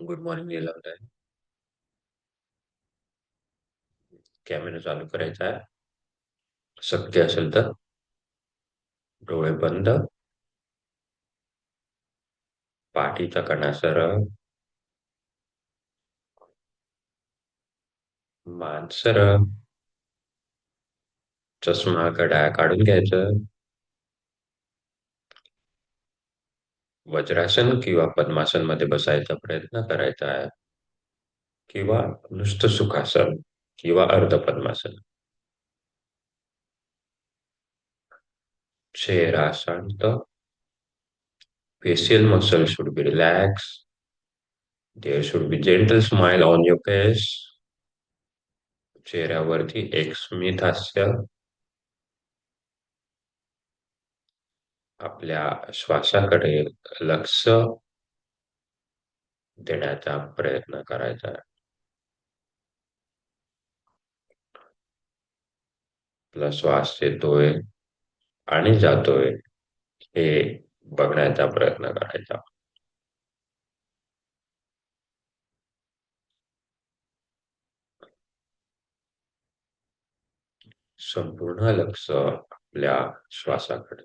Good morning लिहिलं आहे. Camera चालू करायचा आहे. शक्य असेल तर डोळे बंद, पाठीचा कणा सरळ, मान सरळ, चष्मा घड्याळ काढून घ्यायचं. वज्रासन किंवा पद्मासन मध्ये बसायचा प्रयत्न करायचा आहे, किंवा नुसतं सुखासन किंवा अर्ध पद्मासन. चेहरा शांत. Facial muscles should be relaxed. There should be gentle smile on your face. चेहऱ्यावरती एक स्मित हास्य. आपल्या श्वासाकडे लक्ष देण्याचा प्रयत्न करायचा आहे. आपला श्वास येतोय आणि जातोय हे बघण्याचा प्रयत्न करायचा. संपूर्ण लक्ष आपल्या श्वासाकडे.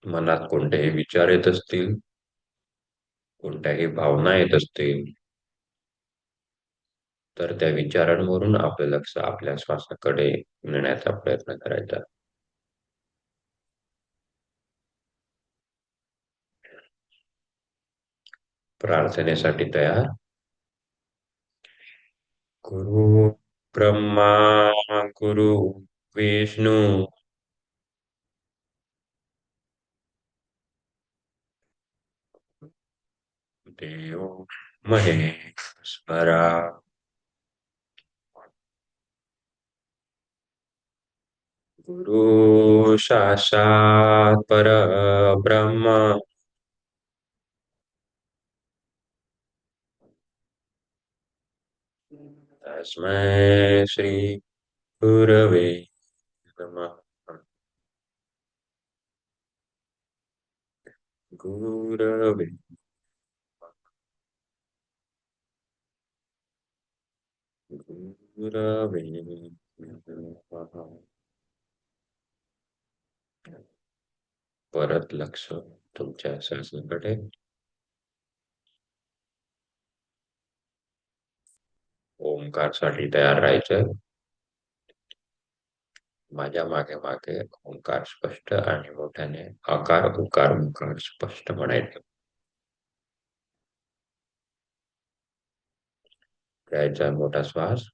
मनात कोणतेही विचार येत असतील, कोणत्याही भावना येत असतील, तर त्या विचारांवरून आपलं लक्ष आपल्या श्वासाकडे नेण्याचा प्रयत्न करायचा. प्रार्थनेसाठी तयार. गुरु ब्रह्मा, गुरु विष्णू, देव महेश्वरा. गुरु साक्षात परब्रह्म. तस्मै श्री गुरवे नमः. गुरवे गुरवे नमः. परत लक्ष तुमच्या श्वासाकडे. ओंकारसाठी तयार राहायचं. माझ्या मागे मागे ओंकार स्पष्ट आणि मोठ्याने आकार उकार मुकार स्पष्ट म्हणायचं. घ्यायचा मोठा श्वास.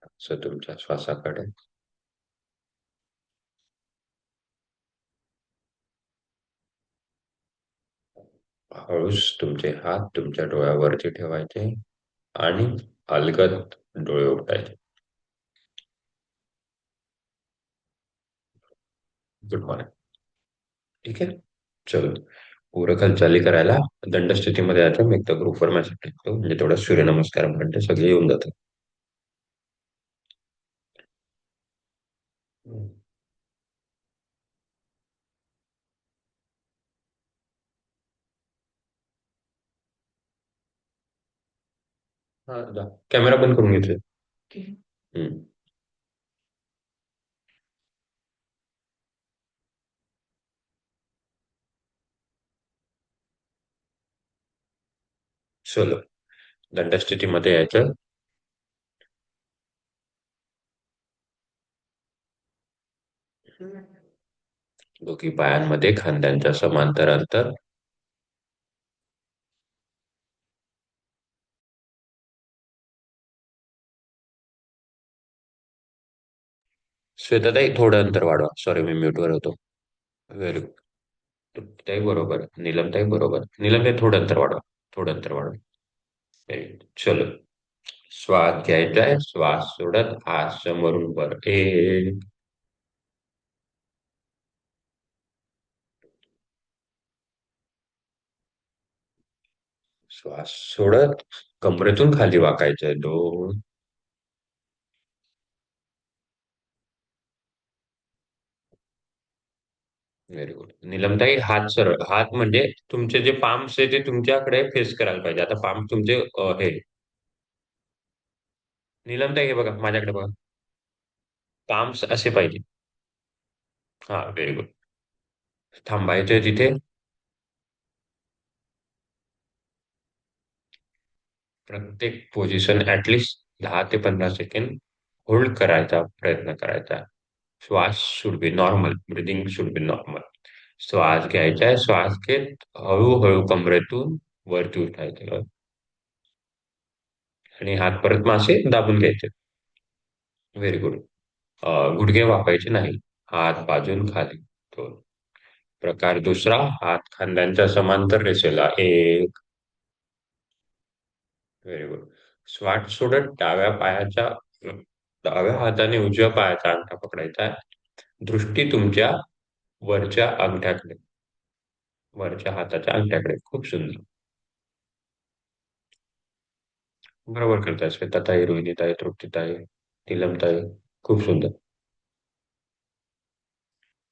असं तुमच्या श्वासाकडे. हळूच तुमचे हात तुमच्या डोळ्यावरती ठेवायचे आणि अलगद डोळे उघडायचे. Good morning. ठीक आहे. चलो. पूरक हालचाली करायला दंडस्थितीमध्ये यायचं. मी एकदा ग्रुपवर मेसेज टाकतो, म्हणजे तेवढा सूर्यनमस्कार म्हणते सगळे येऊन जातात. हम्म. हा, जा. कॅमेरा बंद करून घेतोय. हम्म. चलो. दंडस्थितीमध्ये यायचं. दोघी पायांमध्ये खांद्यांच्या समांतर अंतर. श्वेताताई थोडं अंतर वाढवा. सॉरी, मी म्यूटवर होतो. Very good. ताई बरोबर. नीलमताई बरोबर. नीलमताई थोडं अंतर वाढवा. थोडं अंतर वाढवा. Very good. चलो. श्वास घ्यायचा आहे. श्वास सोडत हात समोरून वर. एक. श्वास सोडत कमरेतून खाली वाकायचंय. दोन. Very good. नीलमताई हात सरळ. हात म्हणजे तुमचे जे पाम्स आहे ते तुमच्याकडे फेस करायला पाहिजे. आता पाम तुमचे हे. नीलमताई हे बघा, माझ्याकडे बघा. पाम्स असे पाहिजे. हा, व्हेरी गुड. थांबायचंय तिथे. प्रत्येक पोझिशन ऍटलिस्ट 10 ते 15 सेकंड होल्ड करायचा प्रयत्न करायचा. श्वास should be normal. Breathing should be normal. श्वास घ्यायचा आहे. श्वास घेत हळूहळू कमरेतून वरती उठायचं आणि हात परत मासे दाबून घ्यायचे. Very good. गुडघे वाकायचे नाही. हात बाजून खाली. दोन. प्रकार दुसरा. हात खांद्यांच्या समांतर रेषेला. एक. Very good. श्वास सोडत डाव्या हाताने उजव्या पायाचा अंगठा पकडायचा आहे. दृष्टी तुमच्या वरच्या अंगठ्याकडे. वरच्या हाताच्या अंगठ्याकडे. खूप सुंदर. बरोबर करताय श्वेताताई, रोहिणीताई, तृप्तीताई, नीलमताई. खूप सुंदर.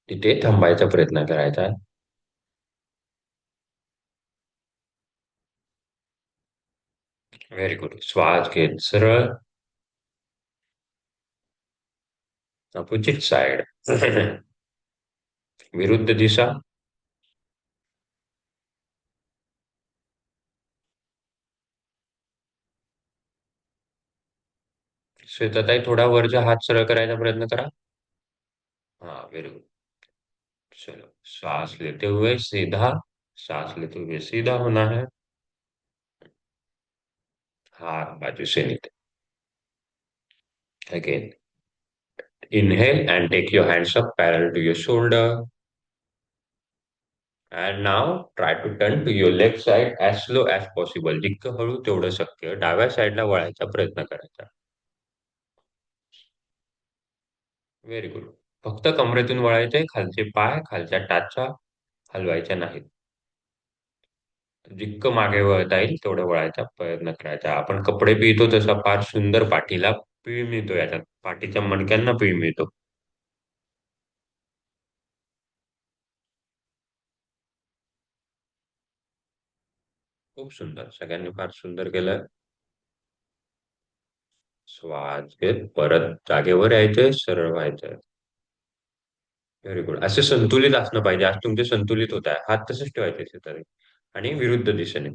तिथे थांबायचा प्रयत्न करायचा. Very good. श्वास घेत सरळ. Opposite side. विरुद्ध दिशा. श्वेताताई थोडा वरच्या हात सरळ करायचा प्रयत्न करा. हाँ, वेरी गुड. चलो. सांस लेते हुए सीधा. सांस लेते हुए सीधा होना है. हाथ बाजू से नीचे. Again. Inhale and take your hands up parallel to your shoulder. And now try to turn to your left side as slow as possible. जितकं हळू तेवढं शक्य डाव्या साईडला वळायचा प्रयत्न करायचा. Very good. फक्त कमरेतून वळायचंय. खालचे पाय खालच्या टाचा हलवायच्या नाहीत. जितकं मागे वळता येईल तेवढं वळायचा प्रयत्न करायचा. आपण कपडे पिळतो तसा फार सुंदर पाठीला पिळ मिळतो याच्यात. पाठीच्या मणक्यांना पिळ मिळतो. खूप सुंदर. सगळ्यांनी फार सुंदर केलं. श्वास घेत परत जागेवर यायचंय. सरळ व्हायचंय. Very good. असे संतुलित असणं पाहिजे. आज तुमचे संतुलित होत आहे. हात तसेच ठेवायचे शेजारी आणि विरुद्ध दिशेने.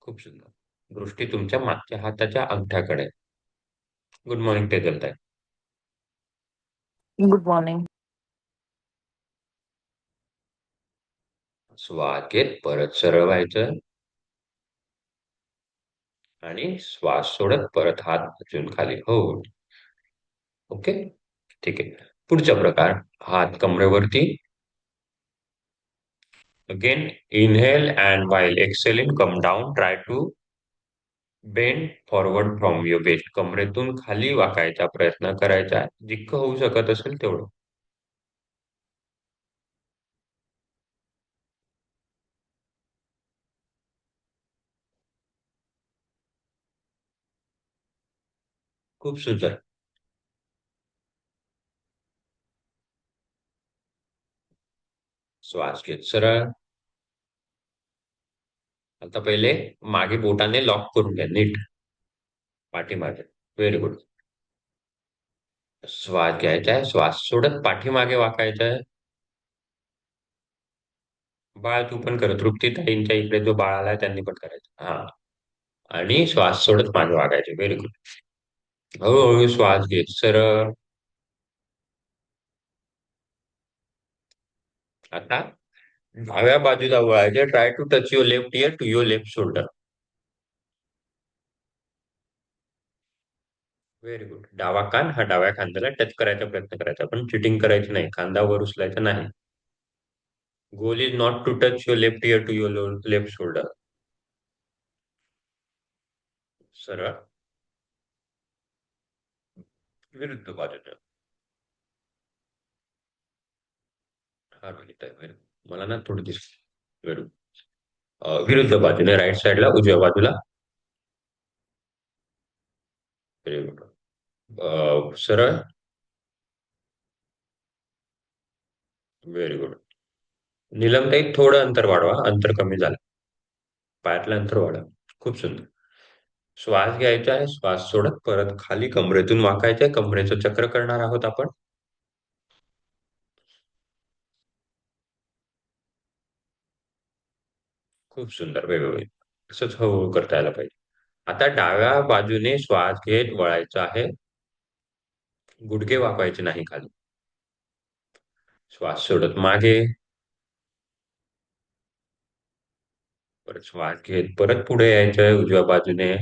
खूप सुंदर. दृष्टी तुमच्या मागच्या हाताच्या अंगठ्याकडे. गुड मॉर्निंग तेजल ताई. Good morning. श्वास घेत परत सरळ व्हायचं. आणि श्वास सोडत परत हात अजून खाली होल्ड. ओके. ठीक आहे. पुढचा प्रकार, हात कमरेवरती. Again inhale and while exhaling come down, try to bend forward from your waist. कमरेतून खाली वाकायचा प्रयत्न करायचा, जितकं होऊ शकत असेल तेवढं. खूप सुंदर. श्वास घेत सरळ. आता पहिले मागे बोटाने लॉक करून घ्या नीट, पाठीमागे. Very good. श्वास घ्यायचा आहे, श्वास सोडत पाठीमागे वाकायचा आहे. बाळ तू पण कर, तृप्तीताईंच्या इकडे जो बाळ आलाय त्यांनी पण करायचं. हा. आणि श्वास सोडत मागे वाकायचे. Very good. हळूहळू श्वास घेत सरळ. आता डाव्या बाजूला वळायचे. Try to touch your left ear to your left shoulder. Very good. डावा कान हा डाव्या खांद्याला टच करायचा प्रयत्न करायचा, पण चिटिंग करायची नाही, खांदा वर उचलायचा नाही. Goal is not to touch your left ear to your left shoulder. सरळ. विरुद्ध बाजूने. हा रोहित आहे. Very good. मला ना थोडी दिसत. Very good. विरुद्ध बाजूने राईट साईडला उजव्या बाजूला. Very good. सरळ. Very good. नीलमताई थोडं अंतर वाढवा, अंतर कमी झालं. पायातलं अंतर वाढवा. खूप सुंदर. श्वास घ्यायचा आहे, श्वास सोडत परत खाली कमरेतून वाकायचंय. कमरेचं चक्र करणार आहोत आपण. खूप सुंदर. वेगवेगळे. असंच हळूहळू करता यायला पाहिजे. आता डाव्या बाजूने श्वास घेत वळायचं आहे. गुडघे वाकवायचे नाही खाली. श्वास सोडत मागे. परत श्वास घेत परत पुढे यायचंय उजव्या बाजूने.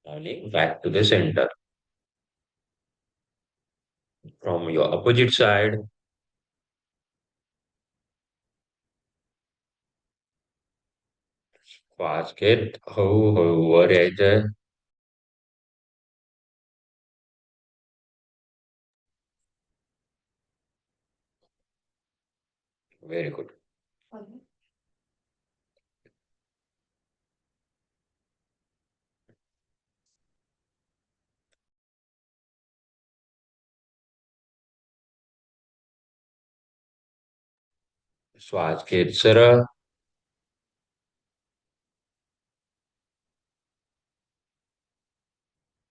आणि back to the centre. From your opposite side. श्वास घेत हळूहळू वर यायचंय. Very good. श्वास घेत सरळ.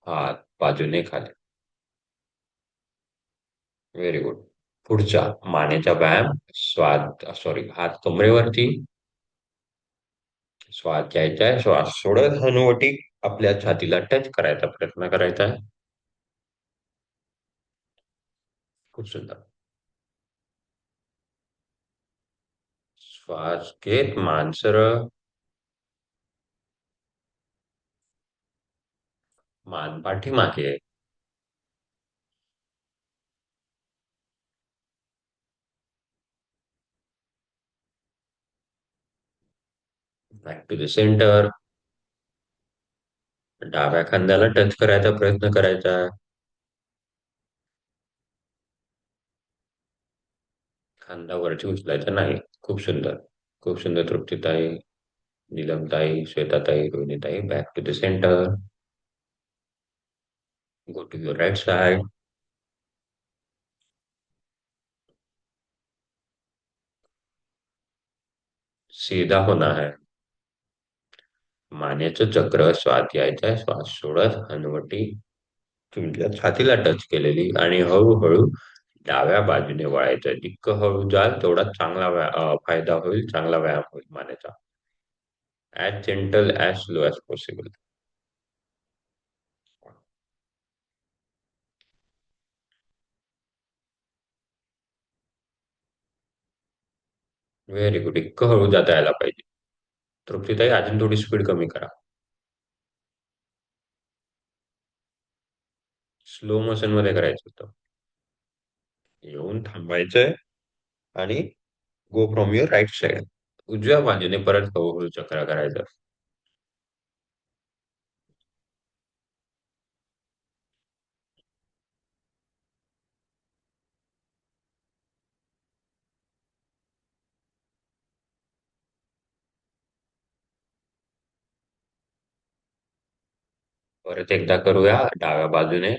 हात बाजूने खाली. Very good. पुढचा मानेचा व्यायाम. श्वास सॉरी, हात कमरेवरती. श्वास घ्यायचा आहे, श्वास सोडत हनुवटी आपल्या छातीला टच करायचा प्रयत्न करायचा आहे. खूप सुंदर. श्वास घेत मान सरळ. मान पाठीमागे. Back to the centre. डाव्या खांद्याला टच करायचा प्रयत्न करायचा. खांदा वरती उचलायचा नाही. खूप सुंदर. खूप सुंदर तृप्तीताई, नीलमताई, श्वेताताई, रोहिणीताई. Back to the centre. Go to your right side. सीधा होना है. मानेचं चक्र. श्वास घ्यायचा आहे, श्वास सोडत हनुवटी तुमच्या छातीला टच केलेली आणि हळूहळू डाव्या बाजूने वळायचं. जितकं हळू जाल तेवढा चांगला फायदा होईल, चांगला व्यायाम होईल मानेचा. As gentle as slow as possible. Very good. इतकं हळू जाता यायला पाहिजे. तृप्तीताई अजून थोडी स्पीड कमी करा. स्लो मोशन मध्ये करायचं होतं. येऊन थांबायचंय आणि go from your right side. उजव्या बाजूने परत हळूहळू चक्र करायचं. परत एकदा करूया डाव्या बाजूने.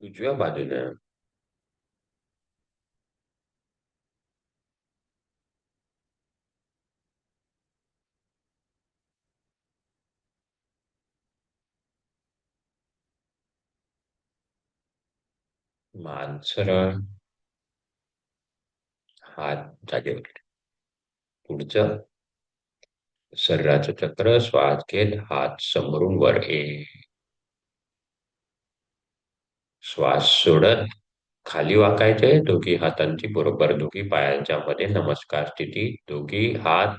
उजव्या बाजूने. मान सरळ. हात जागेवर. पुढचं. शरीराचं चक्र. श्वास घेत हात समोरून वर श्वास सोडत खाली वाकायचे. दोघी हातांची बरोबर दोघी पायांच्या मध्ये नमस्कार स्थिती. दोघी हात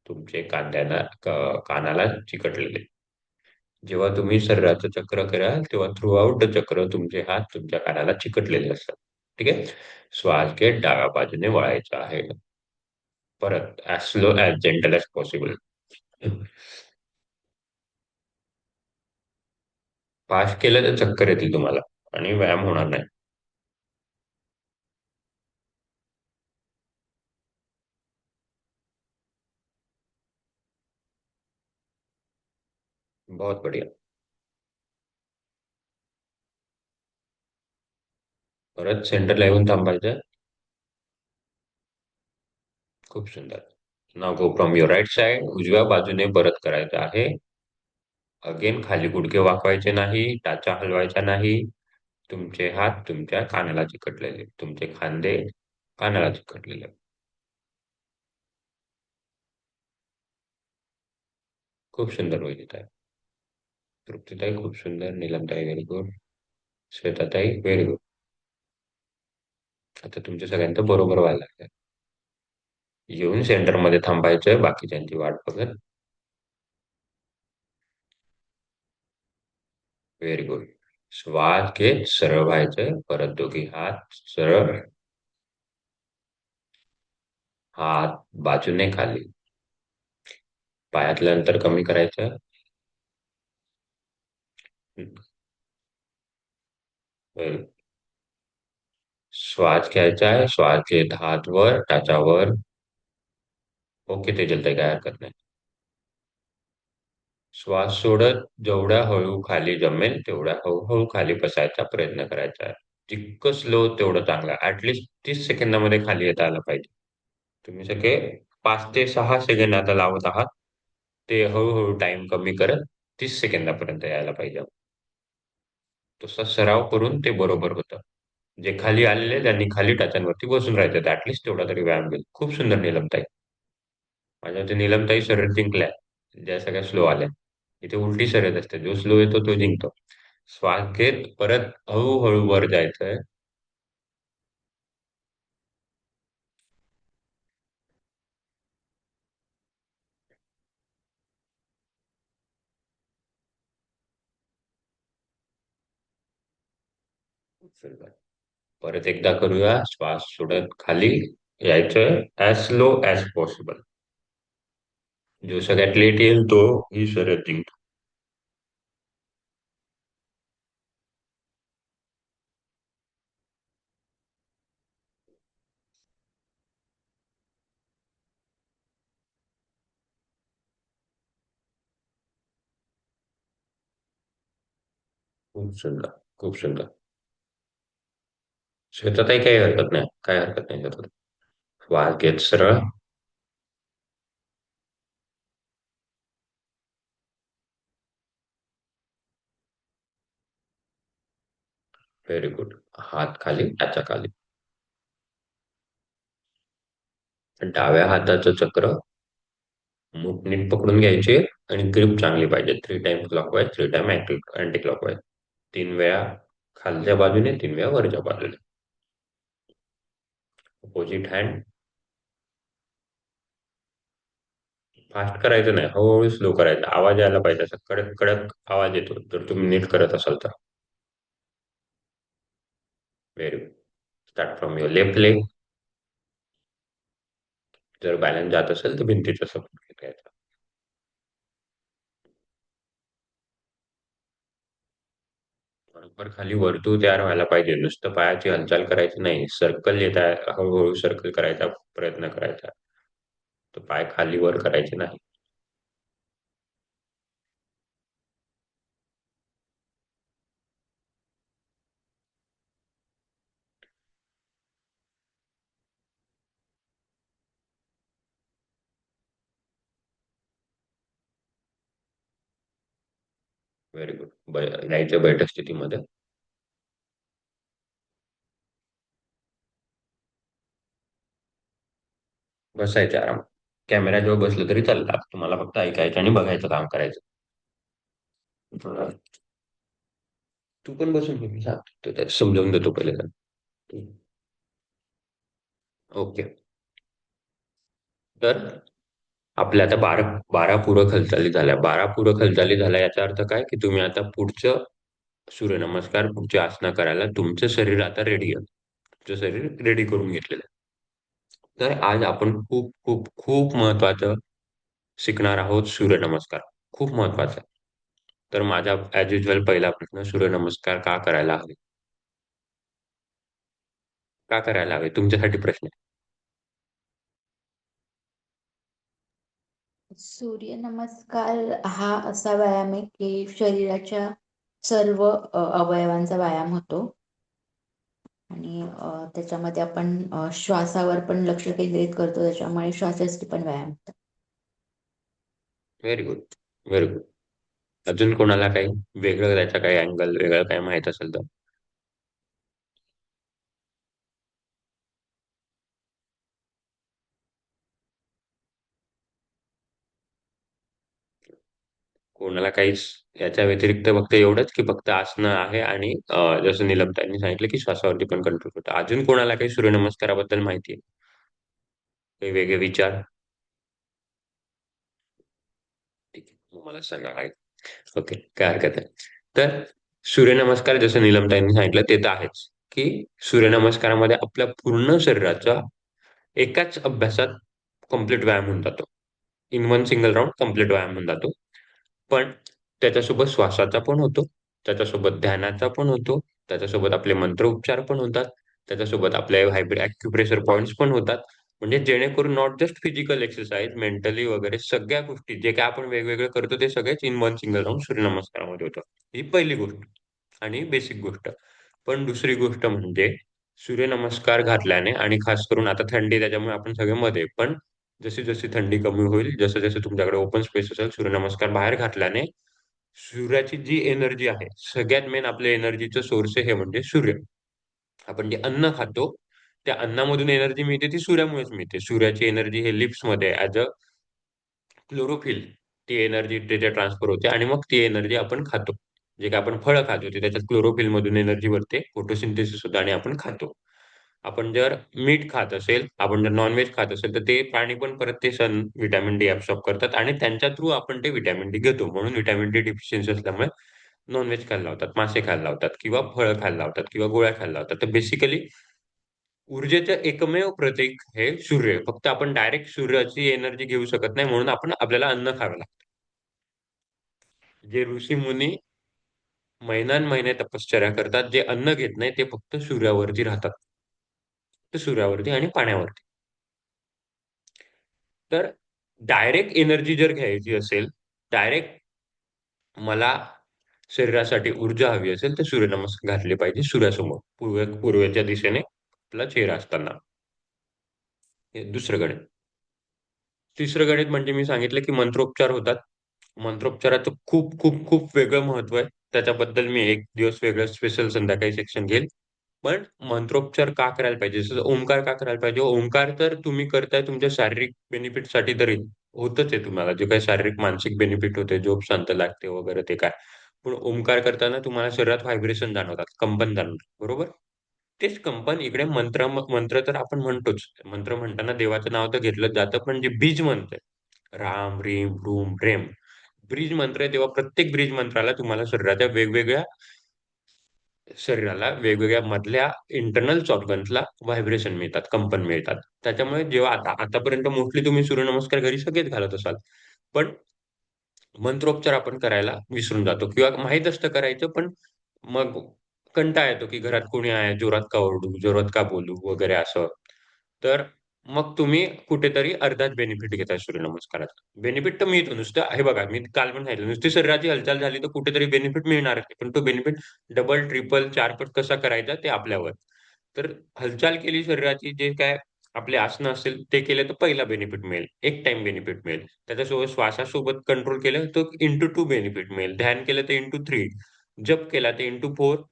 तुमचे कानाला चिकटलेले. जेव्हा तुम्ही शरीराचं चक्र कराल तेव्हा थ्रू आउट द चक्र तुमचे हात तुमच्या कानाला चिकटलेले असतात. ठीक आहे. श्वास घेत डाव्या बाजूने वळायचं आहे. परत as slow as gentle as possible. Fast केलं तर चक्कर येतील तुम्हाला आणि व्यायाम होणार नाही. बहुत बढिया. परत सेंटरला येऊन थांबायचं. खूप सुंदर. Now go from your right side. उजव्या बाजूने परत करायचं आहे. अगेन खाली गुडघे वाकवायचे नाही, टाचा हलवायचा नाही. तुमचे हात तुमच्या कानाला चिकटलेले, तुमचे खांदे कानाला चिकटलेले. खूप सुंदर वैदिक आहे. तृप्तीताई खूप सुंदर. नीलमताई व्हेरी गुड. श्वेताताई व्हेरी गुड. आता तुमच्या सगळ्यांचं बरोबर व्हायला लागलं. येऊन सेंटरमध्ये थांबायचं बाकीच्यांची वाट बघत. Very good. श्वास घेत सरळ व्हायचं. परत दोघी हात सरळ. हात बाजूने खाली. पायातलं अंतर कमी करायचं. हम्म. श्वास घ्यायचा आहे. श्वास घेत हात वर, टाचावर. ओके ते जलतंय, काय हरकत नाही. श्वास सोडत जेवढ्या हळू खाली जमेल तेवढ्या हळूहळू खाली बसायचा प्रयत्न करायचा आहे. जितकं स्लो तेवढं चांगलं. ऍटलिस्ट 30 सेकंदामध्ये खाली येता आलं पाहिजे. तुम्ही सगळे 5 ते 6 सेकंद आता लावत आहात. ते हळूहळू टाइम कमी करत 30 सेकंदापर्यंत यायला पाहिजे. तसा सराव करून ते बरोबर होतं. जे खाली आलेले त्यांनी खाली टाचांवरती बसून राहायचं. ऍटलिस्ट तेवढा तरी व्यायाम होईल. खूप सुंदर नीलमताई. माझ्या मते नीलमताई शर्यत जिंकल्या. ज्या सगळ्या स्लो आल्या. इथे उलटी शर्यत असते. जो स्लो येतो तो जिंकतो. श्वास घेत परत हळूहळू वर जायचंय. सुरुवात. परत एकदा करूया. श्वास सोडत खाली यायचंय. As slow as possible. जो सगळ्यात लेट येईल तो ही शर्यत जिंकतो. खूप सुंदर. खूप सुंदर. श्वेताताई काही हरकत नाही. काय हरकत नाही श्वेताताई. श्वास घेत सरळ. Very good. हात खाली, टाचा खाली. डाव्या हाताचं चक्र मूठ नीट पकडून घ्यायचे आणि ग्रिप चांगली पाहिजे. 3 time clockwise, 3 time anti clockwise. 3 वेळा खालच्या बाजूने, 3 वेळा वरच्या बाजूने. Opposite hand. फास्ट करायचं नाही, हळूहळू स्लो करायचं. आवाज यायला पाहिजे, असं कडक कडक आवाज येतो जर तुम्ही नीट करत असाल तर. Very good. Start from your left leg. जर बॅलन्स जात असेल तर भिंतीचा सपोर्ट घ्यायचा. बरोबर खाली वर्तुळ तयार व्हायला पाहिजे, नुसतं पायाची हालचाल करायची नाही. सर्कल येत आहे, हळूहळू सर्कल करायचा प्रयत्न करायचा. तर पाय खाली वर करायचे नाही. Very good. यायचं बैठक स्थितीमध्ये. बसायचं आराम. कॅमेऱ्याजवळ बसलं तरी चालतं, तुम्हाला फक्त ऐकायचं आणि बघायचं काम करायचं. तू पण बसून घे, मी सांगतो समजावून देतो पहिले तर. ओके. तर आपल्या आता बारा बारा पूरक हालचाली झाल्या. 12 पूरक हालचाली झाल्या याचा अर्थ काय, की तुम्ही आता पुढचं सूर्यनमस्कार, पुढची आसनं करायला तुमचं शरीर आता रेडी आहे. तुमचं शरीर रेडी करून घेतलेलं आहे. तर आज आपण खूप खूप खूप महत्वाचं शिकणार आहोत, सूर्यनमस्कार. खूप महत्वाचा आहे. तर माझा ऍज युजल पहिला प्रश्न, सूर्यनमस्कार का करायला हवे? का करायला हवे तुमच्यासाठी प्रश्न आहे. सूर्यनमस्कार हा असा व्यायाम आहे की शरीराच्या सर्व अवयवांचा व्यायाम होतो आणि त्याच्यामध्ये आपण श्वासावर पण लक्ष केंद्रित करतो, त्याच्यामुळे श्वासाचे पण व्यायाम होतात. Very good. Very good. अजून कोणाला काही वेगळं, त्याचा काही अँगल वेगळं काही माहित असेल तर. कोणाला काहीच याच्या व्यतिरिक्त फक्त एवढंच, की फक्त आसनं आहे आणि जसं निलमताईंनी सांगितलं की श्वासावरती पण कंट्रोल होतं. अजून कोणाला काही सूर्यनमस्काराबद्दल माहिती आहे? काही वेगळे विचार? ठीक आहे, मग मला सांगा काय. ओके, काय हरकत नाही. तर सूर्यनमस्कार जसं निलमताईंनी सांगितलं ते तर आहेच, की सूर्यनमस्कारामध्ये आपल्या पूर्ण शरीराचा एकाच अभ्यासात कम्प्लीट व्यायाम होऊन जातो. In one single round complete व्यायाम होऊन जातो. पण त्याच्यासोबत श्वासाचा पण होतो, त्याच्यासोबत ध्यानाचा पण होतो, त्याच्यासोबत आपले मंत्रोच्चार पण होतात, त्याच्यासोबत आपले ॲक्युप्रेशर पॉइंट्स पण होतात. म्हणजे जेणेकरून not just physical exercise, mentally वगैरे सगळ्या गोष्टी जे काय आपण वेगवेगळं करतो ते सगळेच इन वन सिंगल राउंड सूर्यनमस्कारामध्ये होतं. ही पहिली गोष्ट आणि बेसिक गोष्ट. पण दुसरी गोष्ट म्हणजे सूर्यनमस्कार घातल्याने, आणि खास करून आता थंडी त्याच्यामुळे आपण सगळे मध्ये, पण जशी जशी थंडी कमी होईल, जसं जसं तुमच्याकडे ओपन स्पेस असेल, सूर्यनमस्कार बाहेर घातल्याने सूर्याची जी एनर्जी आहे, सगळ्यात मेन आपल्या एनर्जीचं सोर्स आहे हे म्हणजे सूर्य. आपण जे अन्न खातो, त्या अन्नामधून एनर्जी मिळते ती सूर्यामुळेच मिळते. सूर्याची एनर्जी हे लिफ्ट्समध्ये ॲज अ क्लोरोफिल ती एनर्जी तिथे ट्रान्सफर होते आणि मग ती एनर्जी आपण खातो. जे काही आपण फळं खातो ते त्याच्यात क्लोरोफिल मधून एनर्जी बनते, फोटोसिंथेसिस होतं आणि आपण खातो. आपण जर मीठ खात असेल, आपण जर नॉनव्हेज खात असेल, तर ते प्राणी पण परत ते व्हिटॅमिन डी ऍब्सॉर्ब करतात आणि त्यांच्या थ्रू आपण ते व्हिटॅमिन डी घेतो. म्हणून व्हिटॅमिन डी डिफिशियन्सी असल्यामुळे नॉनव्हेज खायला लावतात, मासे खायला लावतात किंवा फळं खायला लावतात किंवा गोळ्या खायला लावतात. तर बेसिकली ऊर्जेचं एकमेव प्रतीक हे सूर्य आहे. फक्त आपण डायरेक्ट सूर्याची एनर्जी घेऊ शकत नाही, म्हणून आपल्याला अन्न खावं लागतं. जे ऋषीमुनी महिन्यान-महिने तपश्चर्या करतात, जे अन्न घेत नाही, ते फक्त सूर्यावरती राहतात. तर सूर्यावरती आणि पाण्यावरती. तर डायरेक्ट एनर्जी जर घ्यायची असेल, डायरेक्ट मला शरीरासाठी ऊर्जा हवी असेल, तर सूर्यनमस्कार घातले पाहिजे सूर्यासमोर. पूर्वेच्या दिशेने आपला चेहरा असताना. हे दुसरं गणित. तिसरं गणित म्हणजे मी सांगितलं, की मंत्रोच्चार होतात. मंत्रोच्चाराचं खूप, खूप, खूप वेगळं महत्त्व आहे. त्याच्याबद्दल मी एक दिवस वेगळं स्पेशल संध्याकाळी सेक्शन घेईल. पण मंत्रोपचार का करायला पाहिजे? जसं ओंकार का करायला पाहिजे? ओंकार तर तुम्ही करताय तुमच्या शारीरिक बेनिफिटसाठी तरी होतच आहे तुम्हाला. जे काही शारीरिक, मानसिक बेनिफिट होते, झोप शांत लागते वगैरे ते काय. पण ओंकार करताना तुम्हाला शरीरात व्हायब्रेशन जाणवतात, कंपन जाणवतं, बरोबर? तेच कंपन इकडे मंत्र तर आपण म्हणतोच. मंत्र म्हणताना देवाचं नाव तर घेतलंच जातं, पण जे बीज मंत्र आहे, राम, रीम, रूम, रेम, ब्रीज मंत्र आहे, तेव्हा प्रत्येक ब्रीज मंत्राला तुम्हाला शरीराला वेगवेगळ्या मधल्या इंटरनल ऑर्गन्सला व्हायब्रेशन मिळतात, कंपन मिळतात. त्याच्यामुळे जेव्हा आतापर्यंत मोस्टली तुम्ही सूर्यनमस्कार घरी सगळेच घालत असाल. पण मंत्रोपचार आपण करायला विसरून जातो किंवा माहीत असतं करायचं, पण मग कंटाळा येतो, की घरात कोणी आहे, जोरात का ओरडू, जोरात का बोलू वगैरे असं. तर मग तुम्ही कुठेतरी अर्धाच बेनिफिट घेताय सूर्यनमस्काराचा. बेनिफिट तर मिळतो नुसतं हे बघा, मी काल पण सांगितलं, नुसती शरीराची हालचाल झाली तर कुठेतरी बेनिफिट मिळणारच आहे. पण तो बेनिफिट डबल, ट्रिपल, चारपट कसा करायचा ते आपल्यावर. तर हालचाल केली शरीराची, जे काय आपले आसनं असेल ते केलं तर पहिला बेनिफिट मिळेल. एक टाईम बेनिफिट मिळेल. त्याच्यासोबत श्वासासोबत कंट्रोल केलं तर इंटू 2 बेनिफिट मिळेल. ध्यान केलं तर इंटू 3, जप केला तर इंटू 4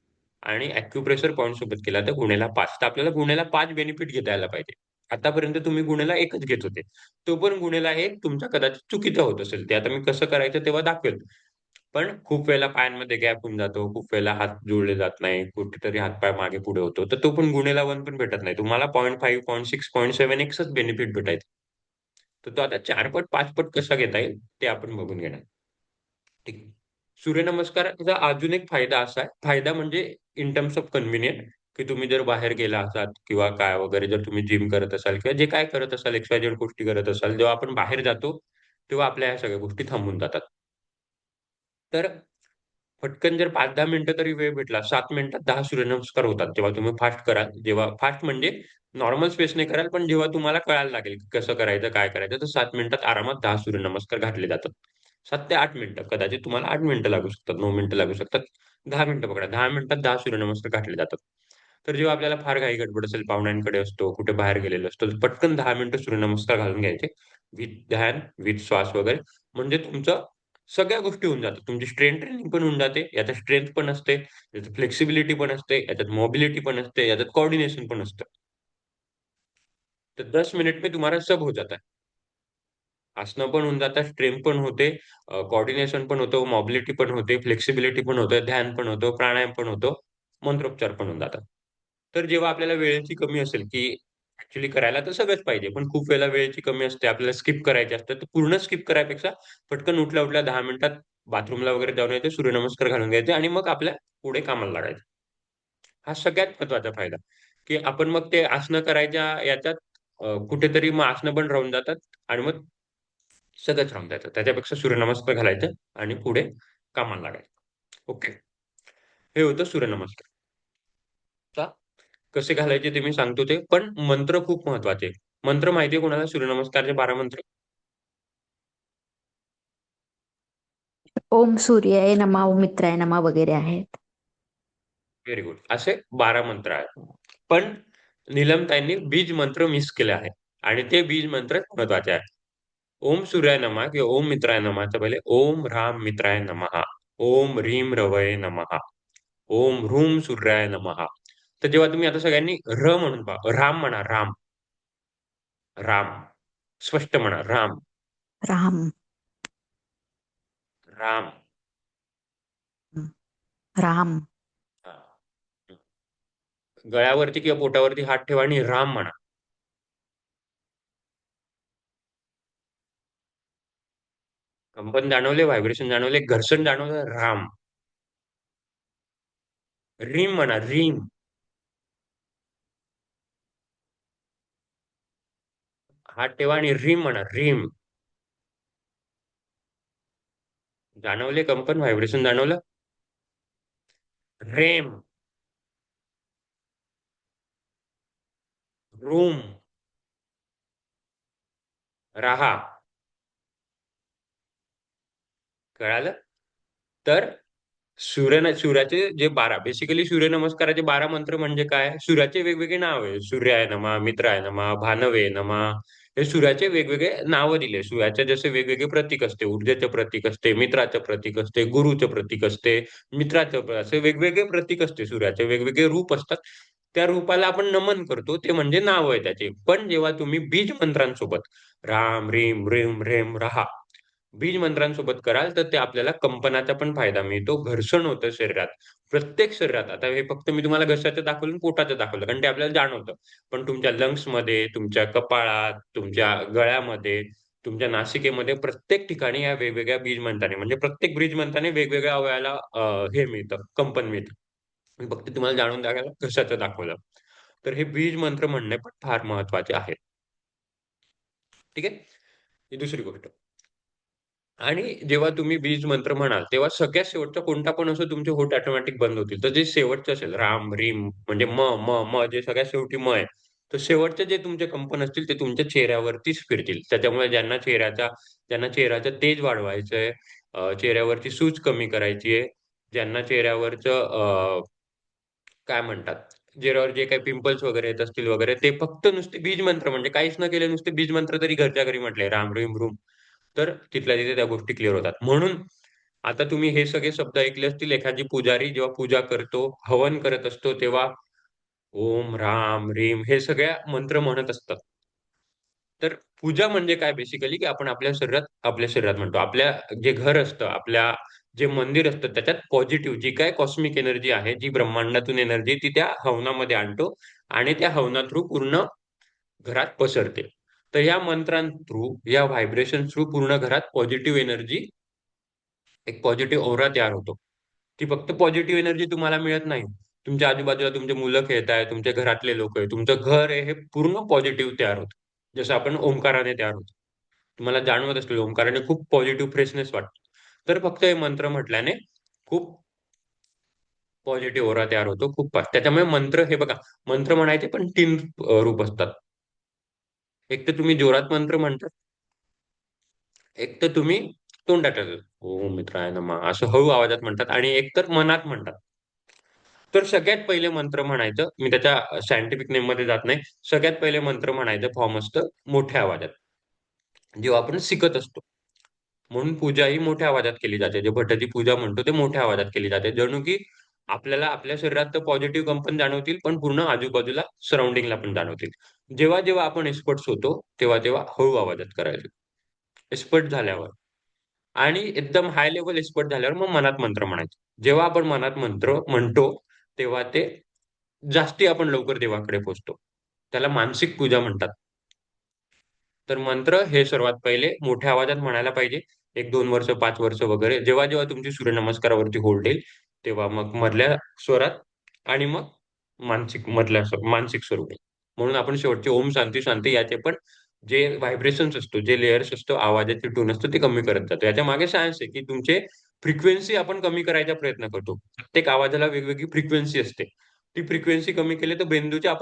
आणि अॅक्युप्रेशर पॉइंट सोबत केला तर गुणेला 5. तर आपल्याला गुणेला 5 बेनिफिट घेता यायला पाहिजे. आतापर्यंत तुम्ही गुणेला 1च घेत होते. तो पण गुणेला 1 तुमचा कदाचित चुकीचा होत असेल. ते आता मी कसं करायचं तेव्हा दाखवेल. पण खूप वेळेला पायांमध्ये गॅप होऊन जातो. खूप वेळेला हात जोडले जात नाही. कुठेतरी हात-पाय मागे-पुढे होतो. तर तो पण गुणेला 1 पण भेटत नाही. तुम्हाला 0.5, 0.6, 0.7 एक्सच बेनिफिट भेटायचं. तर तो आता 4 पट, 5 पट कसा घेता येईल ते आपण बघून घेणार. ठीक आहे. सूर्यनमस्काराचा अजून एक फायदा असा आहे, फायदा म्हणजे इन टर्म्स ऑफ कन्व्हिनियंट, की तुम्ही जर बाहेर गेला असाल किंवा काय वगैरे जर तुम्ही जिम करत असाल किंवा जे काही करत असाल, एक्स-वाय-झेड गोष्टी करत असाल, जेव्हा आपण बाहेर जातो, तेव्हा आपल्या ह्या सगळ्या गोष्टी थांबून जातात. तर पटकन जर 5-10 मिनिटं तरी वेळ भेटला, 7 मिनिटात 10 सूर्यनमस्कार होतात. जेव्हा तुम्ही फास्ट कराल, जेव्हा फास्ट म्हणजे नॉर्मल स्पेसने कराल, पण जेव्हा तुम्हाला कळायला लागेल, की कसं करायचं, काय करायचं, तर 7 मिनिटात आरामात 10 सूर्यनमस्कार घातले जातात. 7 ते 8 मिनिटं. कदाचित तुम्हाला 8 मिनिटं लागू शकतात, 9 मिनिटं लागू शकतात. 10 मिनिटं पकडा. 10 मिनिटात 10 सूर्यनमस्कार घातले जातात. तर जेव्हा आपल्याला फार घाई-गडबड असेल, पाहुण्यांकडे असतो, कुठे बाहेर गेलेलो असतो, तर पटकन 10 मिनिटं सूर्यनमस्कार घालून घ्यायचे. विथ ध्यान, विथ श्वास वगैरे. म्हणजे तुमचं सगळ्या गोष्टी होऊन जातात. तुमची स्ट्रेंथ ट्रेनिंग पण होऊन जाते. याच्यात स्ट्रेंथ पण असते, याच्यात फ्लेक्सिबिलिटी पण असते, याच्यात मोबिलिटी पण असते, याच्यात कोऑर्डिनेशन पण असतं. तर 10 मिनिट में तुम्हारा सब हो जाता है. आसनं पण होऊन जातात, स्ट्रेंथ पण होते, कोऑर्डिनेशन पण होतं, मोबिलिटी पण होते, फ्लेक्सिबिलिटी पण होतं, ध्यान पण होतं, प्राणायाम पण होतो, मंत्रोपचार पण होऊन जातात. तर जेव्हा आपल्याला वेळेची कमी असेल, की ॲक्चुअली करायला तर सगळंच पाहिजे, पण खूप वेळेला वेळेची कमी असते, आपल्याला स्किप करायचे असतात, तर पूर्ण स्किप करायपेक्षा पटकन उठल्या-उठल्या 10 मिनिटात बाथरूमला वगैरे जाऊन यायचं, सूर्यनमस्कार घालून घ्यायचे आणि मग आपल्या पुढे कामाला लागायचं. हा सगळ्यात महत्त्वाचा फायदा, की आपण मग ते आसनं करायच्या याच्यात कुठेतरी मग आसनं पण राहून जातात आणि मग सगळंच राहून जातं. त्याच्यापेक्षा सूर्यनमस्कार घालायचं आणि पुढे कामाला लागायचं. ओके. हे होतं सूर्यनमस्कार. आता कसे घालायचे ते मी सांगतो ते, पण मंत्र खूप महत्त्वाचे. मंत्र माहिती आहे कोणाला सूर्यनमस्कारचे 12 मंत्र? ओम सूर्याय नमः, ओम मित्राय नमः वगैरे आहेत. Very good. असे 12 मंत्र आहेत. पण नीलमताईंनी बीज मंत्र मिस केले आहे आणि ते बीज मंत्र महत्त्वाचे आहेत. ओम सूर्याय नमः किंवा ओम मित्राय नमःच्या पहिले ओम राम मित्राय नमः, ओम ह्रीं रवये नमः, ओम ह्रूं सूर्याय नमः. तर जेव्हा तुम्ही आता सगळ्यांनी म्हणून पहा. राम म्हणा, राम, राम. स्पष्ट म्हणा, राम, राम, राम. राम, हां. गळ्यावरती किंवा पोटावरती हात ठेवा आणि राम म्हणा. कंपन जाणवले, व्हायब्रेशन जाणवले, घर्षण जाणवलं, राम. रीम म्हणा, रीम. हात ठेवा आणि रीम म्हणा, रीम. जाणवले कंपन, व्हायब्रेशन जाणवलं? रेम, रूम, राहा. कळालं? तर सूर्याचे जे 12 बेसिकली सूर्यनमस्काराचे 12 मंत्र म्हणजे काय? सूर्याचे वेगवेगळे नाव आहे. सूर्याय नमः, मित्राय नमः, भानवे नमः. हे सूर्याचे वेगवेगळे नावं दिले. सूर्याचे जसे वेगवेगळे प्रतीक असते. ऊर्जेचं प्रतीक असते, मित्राचं प्रतीक असते, गुरूचं प्रतीक असते, असे वेगवेगळे प्रतीक असते सूर्याचे, वेगवेगळे रूप असतात. त्या रूपाला आपण नमन करतो, ते म्हणजे नाव आहे त्याचे. पण जेव्हा तुम्ही बीज मंत्रांसोबत राम, रीम, रीम, रेम, रहा बीज मंत्रांसोबत कराल, तर ते आपल्याला कंपनाचा पण फायदा मिळतो. घर्षण होतं शरीरात. प्रत्येक शरीरात. आता हे फक्त मी तुम्हाला घशाचं दाखवलं आणि पोटाचं दाखवलं, कारण ते आपल्याला जाणवतं. पण तुमच्या लंग्समध्ये, तुमच्या कपाळात, तुमच्या गळ्यामध्ये, तुमच्या नासिकेमध्ये प्रत्येक ठिकाणी या वेगवेगळ्या बीज मंत्राने म्हणजे प्रत्येक बीज मंत्राने वेगवेगळ्या अवयवाला हे मिळतं, कंपन मिळतं. मी फक्त तुम्हाला जाणून दाखवायला घशाचं दाखवलं. तर हे बीज मंत्र म्हणणे पण फार महत्वाचे आहेत. ठीक आहे? ही दुसरी गोष्ट. आणि जेव्हा तुम्ही बीज मंत्र म्हणाल, तेव्हा सगळ्यात शेवटचा कोणता पण असो तुमचे होठ ऑटोमॅटिक बंद होतील. तर जे शेवटचं असेल राम, रीम म्हणजे म जे सगळ्यात शेवटी म आहे. तर शेवटचे जे तुमचे कंपन असतील ते तुमच्या चेहऱ्यावरतीच फिरतील. त्याच्यामुळे ज्यांना चेहऱ्याचं तेज वाढवायचंय, चेहऱ्यावरची सूज कमी करायची आहे, ज्यांना चेहऱ्यावरचं काय म्हणतात, चेहऱ्यावर जे काही पिंपल्स वगैरे येत असतील वगैरे, ते फक्त नुसते बीज मंत्र म्हणजे काहीच न केले नुसते बीज मंत्र जरी घरच्या घरी म्हटले राम, रीम, रूम, तर तिथल्या तिथे त्या गोष्टी क्लिअर होतात. म्हणून आता तुम्ही हे सगळे शब्द ऐकले असतील, एखादी पुजारी जेव्हा पूजा करतो, हवन करत असतो, तेव्हा ओम, राम, रीम हे सगळ्या मंत्र म्हणत असतात. तर पूजा म्हणजे काय बेसिकली, की आपण आपल्या शरीरात म्हणतो, आपल्या जे घर असतं, आपल्या जे मंदिर असतं, त्याच्यात पॉझिटिव्ह जी काही कॉस्मिक एनर्जी आहे, जी ब्रह्मांडातून एनर्जी ती त्या हवनामध्ये आणतो आणि त्या हवना थ्रू पूर्ण घरात पसरते. तर या मंत्रां थ्रू, या व्हायब्रेशन थ्रू पूर्ण घरात पॉझिटिव्ह एनर्जी, एक पॉझिटिव्ह औरा तयार होतो. ती फक्त पॉझिटिव्ह एनर्जी तुम्हाला मिळत नाही. तुमच्या आजूबाजूला तुमची मुलं खेळताय, तुमच्या घरातले लोक आहे, तुमचं घर आहे, हे पूर्ण पॉझिटिव्ह तयार होतं. जसं आपण ओंकाराने तयार होतो. तुम्हाला जाणवत असेल ओंकाराने खूप पॉझिटिव्ह फ्रेशनेस वाटतो. तर फक्त हे मंत्र म्हटल्याने खूप पॉझिटिव्ह ओरा तयार होतो. खूप फास्ट. त्याच्यामुळे मंत्र हे बघा, मंत्र म्हणायचे पण 3 रूप असतात. एक तर तुम्ही जोरात मंत्र म्हणता, एक तर तुम्ही तोंडात ओम मित्राय नमः असं हळू आवाजात म्हणतात आणि एक तर मनात म्हणतात. तर सगळ्यात पहिले मंत्र म्हणायचं, मी त्याच्या सायंटिफिक नेममध्ये जात नाही. सगळ्यात पहिले मंत्र म्हणायचं फॉर्म असतं मोठ्या आवाजात, जेव्हा आपण शिकत असतो. म्हणून पूजा ही मोठ्या आवाजात केली जाते. जे भटाची पूजा म्हणतो ते मोठ्या आवाजात केली जाते. जणू की आपल्याला आपल्या शरीरात तर पॉझिटिव्ह कंपन जाणवतील, पण पूर्ण आजूबाजूला सराउंडिंगला पण जाणवतील. जेव्हा आपण एक्सपर्ट्स होतो, तेव्हा हळू आवाजात करायचं. एक्सपर्ट झाल्यावर आणि एकदम हाय लेव्हल एक्सपर्ट झाल्यावर मग मनात मंत्र म्हणायचे. जेव्हा आपण मनात मंत्र म्हणतो, तेव्हा ते जास्ती आपण लवकर देवाकडे पोहोचतो. त्याला मानसिक पूजा म्हणतात. तर मंत्र हे सर्वात पहिले मोठ्या आवाजात म्हणायला पाहिजे. 1-2 वर्ष, 5 वर्ष वगैरे जेव्हा तुमची सूर्यनमस्कारावरती होल्ड येईल, तेव्हा मग मधल्या स्वरात आणि मग मानसिक स्वरूपी. म्हणून आपण शेवटचे ओम शांती शांती याचे पण जे व्हायब्रेशन्स असतो, जे लेयर्स असतो, आवाजाचे टोन असतो ते कमी करत जातो. याच्यामागे सायन्स आहे, की तुमचे फ्रिक्वेन्सी आपण कमी करायचा प्रयत्न करतो. प्रत्येक आवाजाला वेगवेगळी फ्रिक्वेन्सी असते. ती फ्रिक्वेन्सी कमी केली तर मेंदूच्या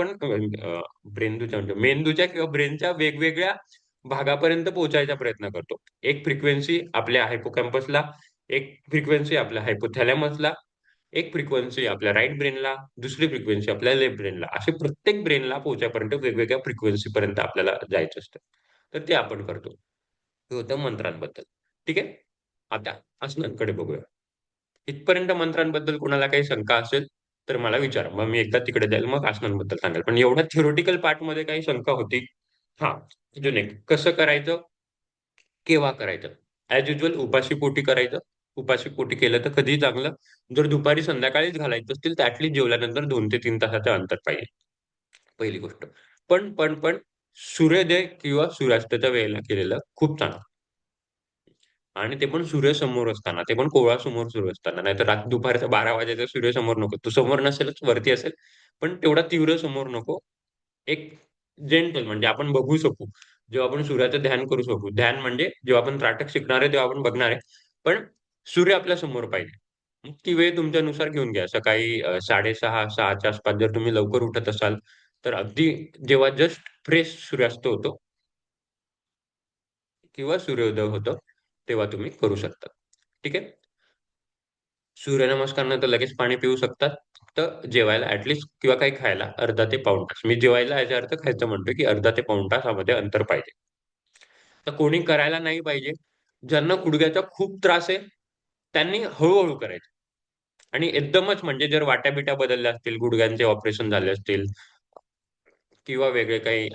किंवा ब्रेनच्या वेगवेगळ्या भागापर्यंत पोहोचायचा प्रयत्न करतो. एक फ्रिक्वेन्सी आपल्या हिपोकॅम्पसला, एक फ्रिक्वेन्सी आपल्या हायपोथॅलॅमसला, एक फ्रिक्वेन्सी आपल्या राइट ब्रेनला, दुसरी फ्रिक्वेन्सी आपल्या लेफ्ट ब्रेनला. असे प्रत्येक ब्रेनला पोहोचायपर्यंत वेगवेगळ्या फ्रिक्वेन्सीपर्यंत आपल्याला जायचं असतं. तर ते आपण करतो. हे होतं मंत्रांबद्दल. ठीक आहे? आता आसनांकडे बघूया. इथपर्यंत मंत्रांबद्दल कोणाला काही शंका असेल, तर मला विचारा. मग मी एकदा तिकडे जाईल, मग आसनांबद्दल सांगेल. पण एवढ्या थिअरेटिकल पार्टमध्ये काही शंका होती? हां, अजून एक. कसं करायचं? केव्हा करायचं? ॲज युजुअल उपाशीपोटी करायचं. उपाशीपोटी केलं तर कधीही चांगलं. जर दुपारी संध्याकाळीच घालायचं असतील, तर जेवल्यानंतर 2 ते 3 तासाचं अंतर पाहिजे. पहिली गोष्ट. पण सूर्योदय किंवा सूर्यास्ताच्या वेळेला केलेलं खूप चांगलं. आणि ते पण सूर्य समोर असताना, ते पण कोवळा समोर सूर्य असताना. नाहीतर दुपारच्या 12 वाजेचा सूर्य समोर नको. तो समोर नसेलच, वरती असेल, पण तेवढा तीव्र समोर नको. एक जेंटल म्हणजे आपण बघू शकू. जेव्हा आपण सूर्याचं ध्यान करू शकू. ध्यान म्हणजे जेव्हा आपण त्राटक शिकणार आहे, तेव्हा आपण बघणार आहे. पण सूर्य आपल्या समोर पाहिजे. मग ती वेळ तुमच्यानुसार घेऊन घ्या. सकाळी 6:30, 6च्या आसपास जर तुम्ही लवकर उठत असाल, तर अगदी जेव्हा जस्ट फ्रेश सूर्यास्त होतो किंवा सूर्योदय होतो, तेव्हा तुम्ही करू शकता. ठीक आहे? सूर्यनमस्कार लगेच पाणी पिऊ शकतात. फक्त जेवायला किंवा काही खायला अर्धा ते पाऊण तास. मी जेवायला याचा अर्थ खायचं म्हणतोय, की अर्धा ते पाऊण तासामध्ये अंतर पाहिजे. तर कोणी करायला नाही पाहिजे. ज्यांना गुडघ्याचा खूप त्रास आहे, त्यांनी हळू करायचं. आणि एकदमच म्हणजे जर वाट्या बिट्या बदलल्या असतील, गुडघ्यांचे ऑपरेशन झाले असतील किंवा वेगळे काही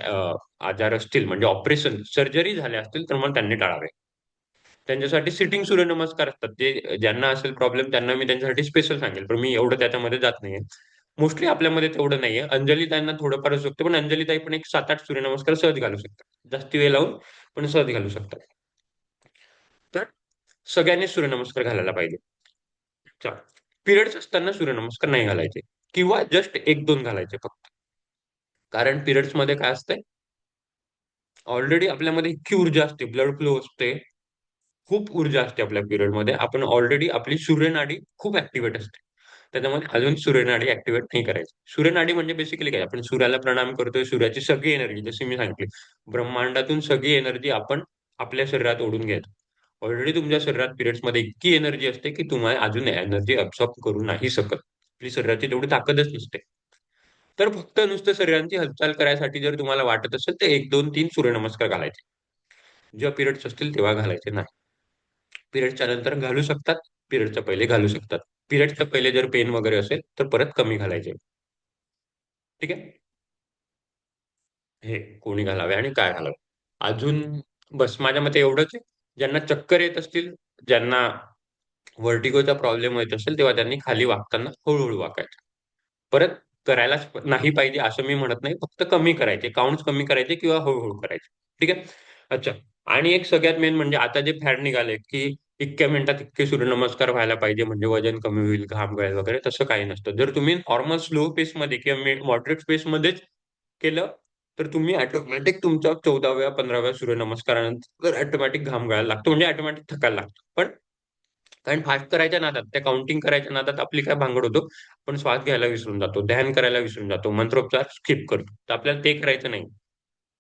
आजार असतील म्हणजे ऑपरेशन, सर्जरी झाल्या असतील, तर मग त्यांनी टाळावे. त्यांच्यासाठी सिटिंग सूर्यनमस्कार असतात. जे ज्यांना असेल प्रॉब्लेम त्यांना मी त्यांच्यासाठी स्पेशल सांगेल. पण मी एवढं त्याच्यामध्ये जात नाहीये. मोस्टली आपल्यामध्ये तेवढं नाहीये. अंजली ताईंना थोडंफार असू शकतं, पण अंजली ताई पण एक 7-8 सूर्यनमस्कार सहज घालू शकतात. जास्ती वेळ लावून, पण सहज घालू शकतात. तर सगळ्यांनी सूर्यनमस्कार घालायला पाहिजे. पिरियड्स असताना सूर्यनमस्कार नाही घालायचे किंवा जस्ट 1-2 घालायचे फक्त. कारण पिरियड्समध्ये काय असतंय, ऑलरेडी आपल्यामध्ये इतकी ऊर्जा असते, ब्लड फ्लो असते, खूप ऊर्जा असते आपल्या पिरियडमध्ये. आपण ऑलरेडी आपली सूर्यनाडी खूप ॲक्टिव्हेट असते. त्याच्यामध्ये अजून सूर्यनाडी ॲक्टिव्हेट नाही करायची. सूर्यनाडी म्हणजे बेसिकली काय? आपण सूर्याला प्रणाम करतोय, सूर्याची सगळी एनर्जी जशी मी सांगितली, ब्रह्मांडातून सगळी एनर्जी आपण आपल्या शरीरात ओढून घ्यायचो. ऑलरेडी तुमच्या शरीरात पिरियड्समध्ये इतकी एनर्जी असते, की तुम्ही अजून एनर्जी अब्सॉर्ब करू नाही शकत. आपली शरीराची तेवढी ताकदच नसते. तर फक्त नुसतं शरीराची हालचाल करायसाठी जर तुम्हाला वाटत असेल, तर 1, 2, 3 सूर्यनमस्कार घालायचे. जेव्हा पिरियड्स असतील तेव्हा घालायचे नाही. पिरियडच्या नंतर घालू शकतात, पिरियडच्या पहिले घालू शकतात. पिरियडच्या पहिले जर पेन वगैरे असेल, तर परत कमी घालायचे. ठीक आहे? हे कोणी घालावे आणि काय घालावे. अजून बस माझ्या मते एवढंच आहे. ज्यांना चक्कर येत असतील, ज्यांना व्हर्टिगोचा प्रॉब्लेम येत असेल, तेव्हा त्यांनी खाली वाकताना हळू वाकायचं. परत करायलाच नाही पाहिजे असं मी म्हणत नाही. फक्त कमी करायचे, काउंट्स कमी करायचे किंवा हळू करायचे. ठीक आहे? अच्छा. आणि एक सगळ्यात मेन म्हणजे आता जे फॅड निघाले, की इतक्या मिनिटात इतके सूर्यनमस्कार व्हायला पाहिजे म्हणजे वजन कमी होईल, घाम गळेल वगैरे तसं काही नसतं. जर तुम्ही नॉर्मल स्लो पेसमध्ये किंवा मॉडरेट पेसमध्येच केलं, तर तुम्ही ऑटोमॅटिक तुमच्या 14व्या 15व्या सूर्यनमस्कारानंतर ऑटोमॅटिक घाम गळायला लागतो म्हणजे ऑटोमॅटिक थकायला लागतं. पण कारण फास्ट करायच्या नादात, त्या काउंटिंग करायच्या नादात आपली काय भांगड होतो, आपण श्वास घ्यायला विसरून जातो, ध्यान करायला विसरून जातो, मंत्रोच्चार स्किप करतो. तर आपल्याला ते करायचं नाही.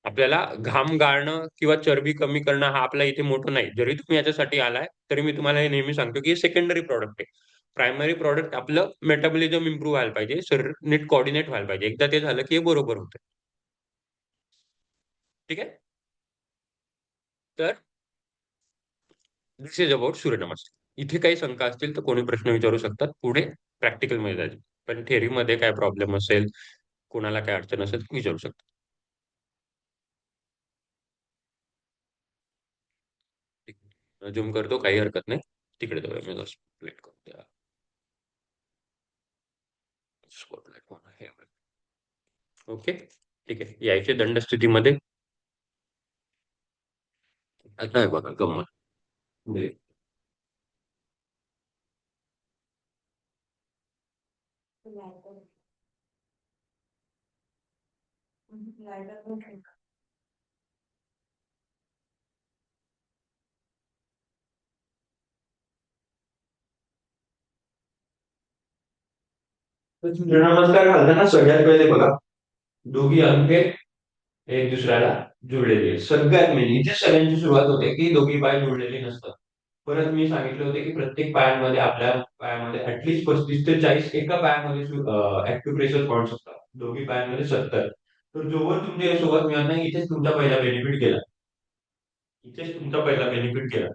आपल्याला घाम गाळणं किंवा चरबी कमी करणं हा आपला इथे मोठं नाही. जरी तुम्ही याच्यासाठी आलाय, तरी मी तुम्हाला हे नेहमी सांगतो, की हे सेकंडरी प्रॉडक्ट आहे. प्रायमरी प्रॉडक्ट आपलं मेटाबॉलिझम इम्प्रूव्ह व्हायला पाहिजे, शरीर नीट कोऑर्डिनेट व्हायला पाहिजे. एकदा ते झालं, की हे बरोबर होतं. ठीक आहे? तर दिस इज अबाउट सूर्यनमस्कार. इथे काही शंका असतील तर कोणी प्रश्न विचारू शकतात. पुढे प्रॅक्टिकलमध्ये जायचं. पण थेअरीमध्ये काय प्रॉब्लेम असेल, कोणाला काय अडचण असेल विचारू शकतात. ठीक आहे. झूम करतो काही हरकत नाही. तिकडे जाऊया मी स्प्लिट करतो. स्पॉटलाइट हे ओके. ठीक आहे. यायचे दंड स्थितीमध्ये आता आहे बघा गंमत. म्हणजे सूर्यनमस्कार घालताना सगळ्यात पहिले बघा, दोघी अंगठे एक दुसऱ्याला जुळलेली आहे. सगळ्यात मेन इथे सगळ्यांची सुरुवात होते, की दोघी पाय जुळलेले नसतात. परत मी सांगितले होते, की प्रत्येक पायामध्ये आपल्या पायामध्ये ॲटलीस्ट 35 ते 40 एका पायामध्ये ॲक्युप्रेशर पॉइंट्स असतात. दोघी पायांमध्ये 70. तर जोवर तुमच्या हे सुरुवात मिळत नाही, इथेच तुमचा पहिला बेनिफिट गेला. इथेच तुमचा पहिला बेनिफिट गेला.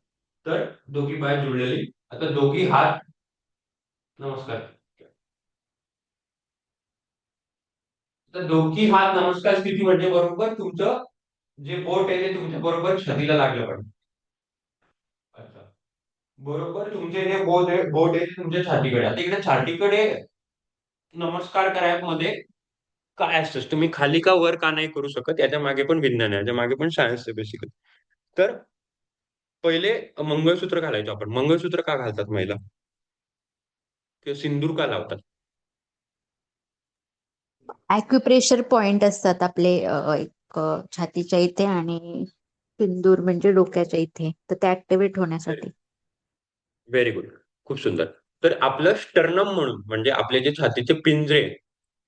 तर दोघी पाय जुळलेले. आता दोघी हात नमस्कार. तर दोघी हात नमस्कार स्थिती म्हणजे बरोबर तुमचं जे बोट आहे ते तुमच्या बरोबर छातीला लागलं पाहिजे. अच्छा. बरोबर तुमचे जे बोट आहे ते तुमच्या छातीकडे. आता इकडे छातीकडे नमस्कार करायमध्ये काय असतं? तुम्ही खाली का वर का नाही करू शकत? याच्या मागे पण विज्ञान आहे. याच्या मागे पण सायन्स आहे बेसिकली. तर पहिले मंगळसूत्र घालायचो आपण. मंगळसूत्र का घालतात महिला? किंवा सिंदूर का लावतात? ॲक्युप्रेशर पॉइंट असतात आपले एक छातीच्या इथे आणि सिंदूर म्हणजे डोक्याच्या इथे, तर ते ऍक्टिव्हेट होण्यासाठी. Very good. खूप सुंदर. तर आपलं स्टर्नम म्हणून म्हणजे आपले जे छातीचे पिंजरे,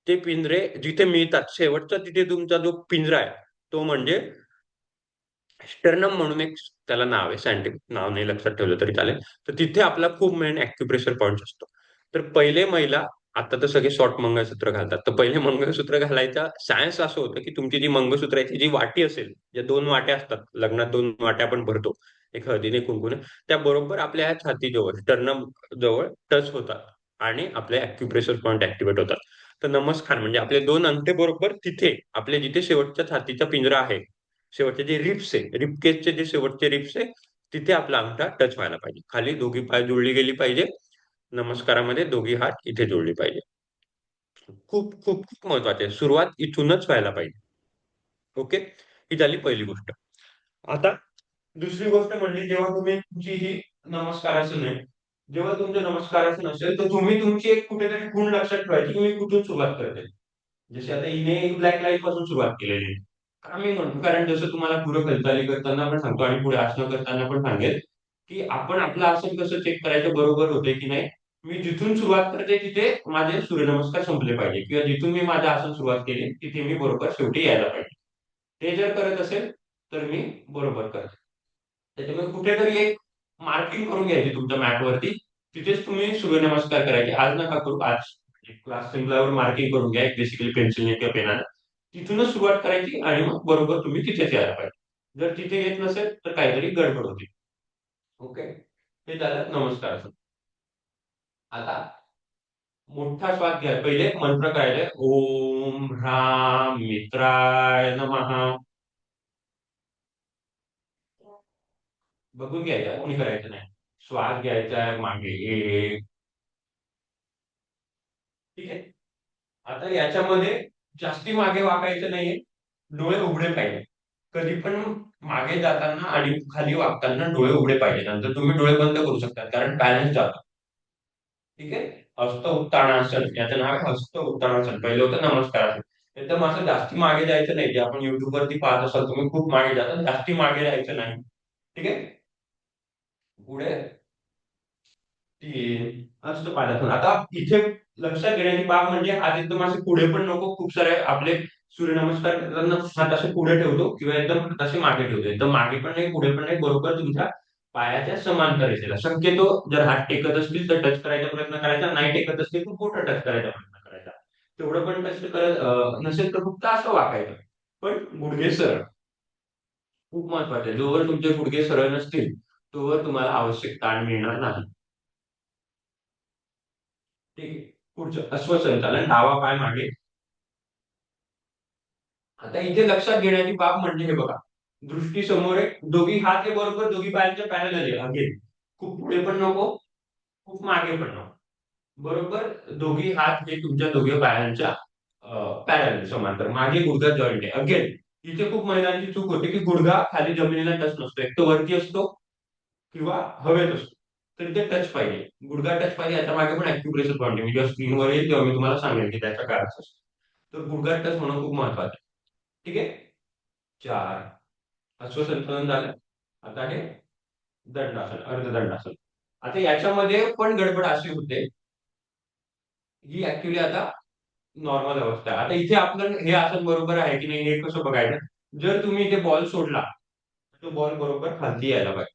ते पिंजरे जिथे मिळतात, शेवटचा तिथे तुमचा जो पिंजरा आहे, तो म्हणजे स्टर्नम म्हणून एक त्याला नाव आहे. सायंटिफिक नाव नाही लक्षात ठेवलं तरी चालेल. तर तिथे आपला खूप मेन ॲक्युप्रेशर पॉइंट असतो. तर पहिले महिला आता तर सगळे शॉर्ट मंगळसूत्र घालतात. तर पहिले मंगळसूत्र घालायचा सायन्स असं होतं, की तुमची जी मंगळसूत्राची जी वाटी असेल, ज्या 2 वाट्या असतात, लग्नात 2 वाट्या आपण भरतो. एक हळदीने, कुंकूने, त्या बरोबर आपल्या ह्या छातीजवळ, स्टर्नम जवळ टच होतात. आणि आपले अॅक्युप्रेशर पॉईंट ऍक्टिव्हेट होतात. तर नमस्कार म्हणजे आपले दोन अंगठे बरोबर तिथे, आपले जिथे शेवटच्या छातीचा पिंजरा आहे, शेवटचे जे रिप्स आहे, रिपकेजचे जे शेवटचे रिप्स आहे, तिथे आपला अंगठा टच व्हायला पाहिजे. खाली दोघी पाय जोडली गेली पाहिजे. नमस्कारामध्ये दोघी हात इथे जोडली पाहिजे. खूप खूप खूप महत्वाचे आहे. सुरुवात इथूनच व्हायला पाहिजे. ओके, ही झाली पहिली गोष्ट. आता दुसरी गोष्ट म्हणजे जेव्हा तुम्ही तुमची ही नमस्कारासन आहे, जेव्हा तुमचं नमस्कारासन असेल तर तुम्ही तुमची एक कुठेतरी खूण लक्षात ठेवायची की मी कुठून सुरुवात करते. जसे आता हिने ब्लॅक लाईट पासून सुरुवात केलेली आहे. का मी म्हणतो, कारण जसं तुम्हाला पुढे हालचाली करताना पण सांगतो आणि पुढे आसनं करताना पण सांगेल, की आपण आपलं आसन कसं चेक करायचं बरोबर होतंय की नाही. मी जिथून सुरुवात करते तिथे माझे सूर्यनमस्कार संपले पाहिजे, किंवा जिथून मी माझं आसन सुरुवात केली तिथे मी बरोबर शेवटी यायला पाहिजे. ते जर करत असेल तर मी बरोबर करतो. त्याच्यामुळे कुठेतरी एक मार्किंग करून घ्यायची तुमच्या मॅटवरती. तिथेच तुम्ही सूर्यनमस्कार करायचे. आज नका करू. आज क्लास संपल्यावर मार्किंग करून घ्या, बेसिकली पेन्सिलने किंवा पेनाने. तिथूनच सुरुवात करायची आणि मग बरोबर तुम्ही तिथेच यायला पाहिजे. जर तिथे येत नसेल तर काहीतरी गडबड होती. ओके, हे झालं नमस्कार. आता मोठा श्वास घ्या. पहिले मंत्र काय, ओम ह्राम मित्राय नमः. बघून घ्यायचा, कोणी करायचं नाही. श्वास घ्यायचा आहे मागे एक. ठीक आहे. आता याच्यामध्ये जास्ती मागे वाकायचं नाहीये. डोळे उघडे पाहिजे. कधी पण मागे जाताना आणि खाली वागताना डोळे उघडे पाहिजे. नंतर तुम्ही डोळे बंद करू शकता कारण बॅलन्स जातो. ठीक आहे. हस्त उत्तानासन, याचं नाव आहे हस्त उत्तानासन. पहिलं होतं नमस्कार. एकदम असं जास्ती मागे जायचं नाही. जे आपण युट्यूब वरती पाहत असाल तुम्ही, खूप मागे जातात, जास्ती मागे जायचं नाही. ठीक आहे. पुढे असतं पाण्यातून. आता इथे लक्षात घेण्याची बाब म्हणजे हात एकदम असे पुढे पण नको. खूप सारे आपले सूर्यनमस्कार करताना हात असे पुढे ठेवतो किंवा एकदम हात असे मागे ठेवतो. एकदम मागे पण नाही, पुढे पण नाही, बरोबर तुमच्या पायाच्या समांतर असेल. शक्यतो जर हात टेकत असतील तर टच करायचा प्रयत्न करायचा, नाही टेकत असतील तर बोटं टच करायचा प्रयत्न करायचा. तेवढं पण टच करत नसेल तर फक्त असं वाकायचं. पण गुडघे सरळ. खूप महत्वाचं आहे. जोवर तुमचे गुडघे सरळ नसतील तोवर तुम्हाला आवश्यक ताण मिळणार नाही. ठीक आहे. पुढचं अश्वसंचालन, डावा पाय मागे. आता इथे लक्षात घेण्याची बाब म्हणजे हे बघा, दृष्टी समोर आहे, दोघी हात हे बरोबर दोघी पायांच्या पॅरलल आहे. अगेन खूप पुढे पण नको, खूप मागे पण नको. बरोबर दोघी हात हे तुमच्या दोघी पायांच्या पॅरलल समांतर. मागे गुडघा जॉईंट आहे. अगेन इथे खूप महिलांची चूक होते की गुडघा खाली जमिनीला टच नसतो. एक तर वरती असतो किंवा हवेत असतो. तर ते टच पाहिजे. गुडघा टच पाहिजे. याच्या मागे पण अॅक्युप्रेशर पॉईंट आहे. मी जेव्हा स्क्रीनवर येईल तेव्हा मी तुम्हाला सांगेन की त्याच्या काय असतं. तर गुडघा टच होणं खूप महत्वाचं आहे. ठीक आहे. 4 अश्वसंतुलन झालं. आता हे दंडासन, अर्धदंडासन. आता याच्यामध्ये पण गडबड अशी होते, ही ऍक्च्युली आता नॉर्मल अवस्था आहे. आता इथे आपलं हे आसन बरोबर आहे की नाही हे कसं बघायचं. जर तुम्ही इथे बॉल सोडला तर तो बॉल बरोबर खालती यायला पाहिजे.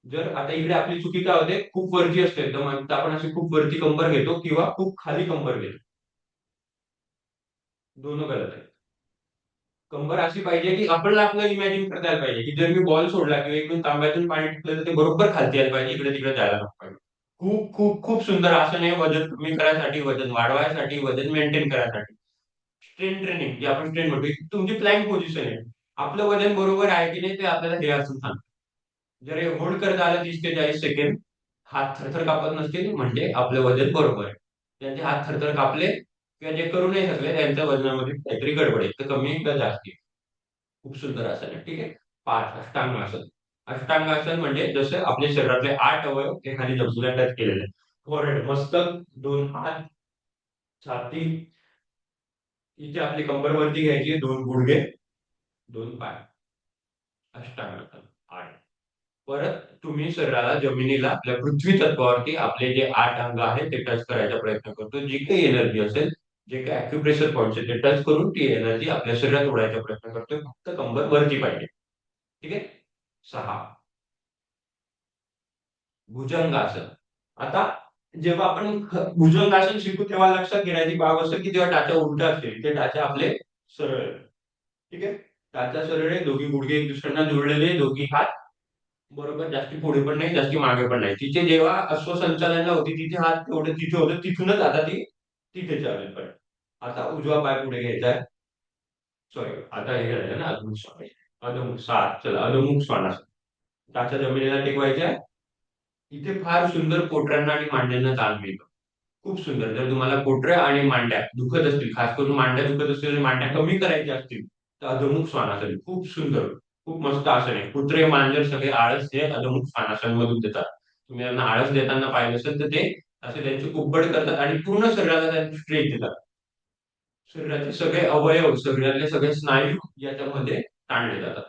जर आता इकडे आपली चुकी काय होते, खूप वरती असते एकदम, आणि आपण अशी खूप वरती कंबर घेतो किंवा खूप खाली कंबर घेतो. दोनों गलत आहे. कंबर अशी पाहिजे की आपल्याला आपलं इमॅजिन करता यायला पाहिजे की जर मी बॉल सोडला किंवा इकडून तांब्यातून पाणी टाकलं तर ते बरोबर खालती यायला पाहिजे, इकडे तिकडे जायला नको पाहिजे. खूप खूप खूप सुंदर आसन आहे वजन कमी करायसाठी, वजन वाढवायसाठी, वजन मेंटेन करायसाठी. स्ट्रेन ट्रेनिंग जे आपण स्ट्रेन म्हणतो, ही तुमची प्लॅंक पोझिशन आहे. आपलं वजन बरोबर आहे की नाही ते आपल्याला हे आसन सांगतं. जर हे होल्ड करत आलं 30 ते 40 सेकंड, हात थरथर कापत नसतील म्हणजे आपलं वजन बरोबर आहे. ज्यांचे हात थरथर कापले किंवा जे करू नाही शकले त्यांच्या वजनामध्ये काहीतरी गडबड आहे, तर कमी किंवा जास्ती. खूप सुंदर आसन आहे. ठीक आहे. 5 अष्टांगासन. अष्टांगासन म्हणजे जसं आपल्या शरीरातले 8 अवयव ते खाली जमिनीला टच केलेले आहेत. फोरहेड, मस्तक, 2 हात, छाती, इथे आपली कंबर वरती घ्यायची, 2 गुडघे, 2 पाय. अष्टांगासन 8. परत तुम्ही शरीराला जमिनीला आपल्या पृथ्वी तत्वावरती आपले जे 8 अंग आहेत ते टच करायचा प्रयत्न करतो. जी काही एनर्जी असेल, जे काही अॅक्युप्रेशर पॉईंट्स आहेत ते टच करून ती एनर्जी आपल्या शरीरात ओढायचा प्रयत्न करतोय. फक्त कंबर वरती पाहिजे. ठीक आहे. 6 भुजंगासन. आता जेव्हा आपण भुजंगासन शिकू तेव्हा लक्षात घेण्याची बाब असते की जेव्हा टाचा उलटा असतील ते टाचा आपले सरळ. ठीक आहे. टाचा सरळ आहे, दोघी गुडघे एक दुसऱ्यांना जोडलेले, दोघी हात बरोबर जास्ती पुढे पण नाही, जास्ती मागे पण नाही. तिचे जेव्हा अश्वसंचालनला होती, तिचे हात तेवढे तिथे होते, तिथूनच आता ती तिथे चालेल पण. आता उजवा पाय पुढे घ्यायचा आहे. सॉरी, आता हे झालं ना अधोमुख श्वास. अधोमुख 7. चला अधोमुख श्वास. टाचा जमिनीला टेकवायचा आहे. इथे फार सुंदर पोटऱ्यांना आणि मांड्यांना ताण मिळतो. खूप सुंदर. जर तुम्हाला पोटऱ्या आणि मांड्या दुखत असतील, खास करून मांड्या दुखत असतील आणि मांड्या कमी करायच्या असतील, तर अधोमुख श्वानासन खूप सुंदर, खूप मस्त आसन आहे. कुत्रे, मांजर सगळे आळस हे अधोमुख श्वानासन मधून देतात. तुम्ही त्यांना आळस देताना पाहिलं असेल तर ते असे त्यांची कुब्बड करतात आणि पूर्ण शरीराला त्यांची स्ट्रेच देतात. शरीराचे सगळे अवयव, शरीरातले सगळे स्नायू याच्यामध्ये ताणले जातात.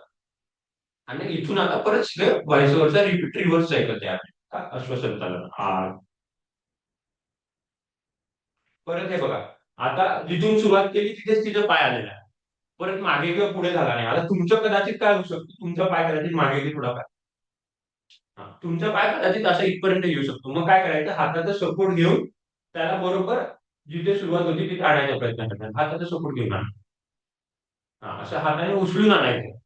आणि इथून आता परत सगळं व्हाईस वर्सा रिपीट रिव्हर्स सायकल तयार आहे. अश्वसंचालन हा. परत हे बघा, आता जिथून सुरुवात केली तिथेच तिचा पाय आलेला आहे. परत मागे किंवा पुढे झाला नाही. आता तुमचं कदाचित काय होऊ शकतं, तुमचा पाय कदाचित मागे की थोडा पाय. तुमचा पाय कदाचित असा इथपर्यंत येऊ शकतो. मग काय करायचं, हाताचा सपोर्ट घेऊन त्याला बरोबर जिथे सुरुवात होती तिथे आणायचा प्रयत्न करतात. हाताचा सपोर्ट घेऊन आणा. असं हाताने उचलून आणायचं.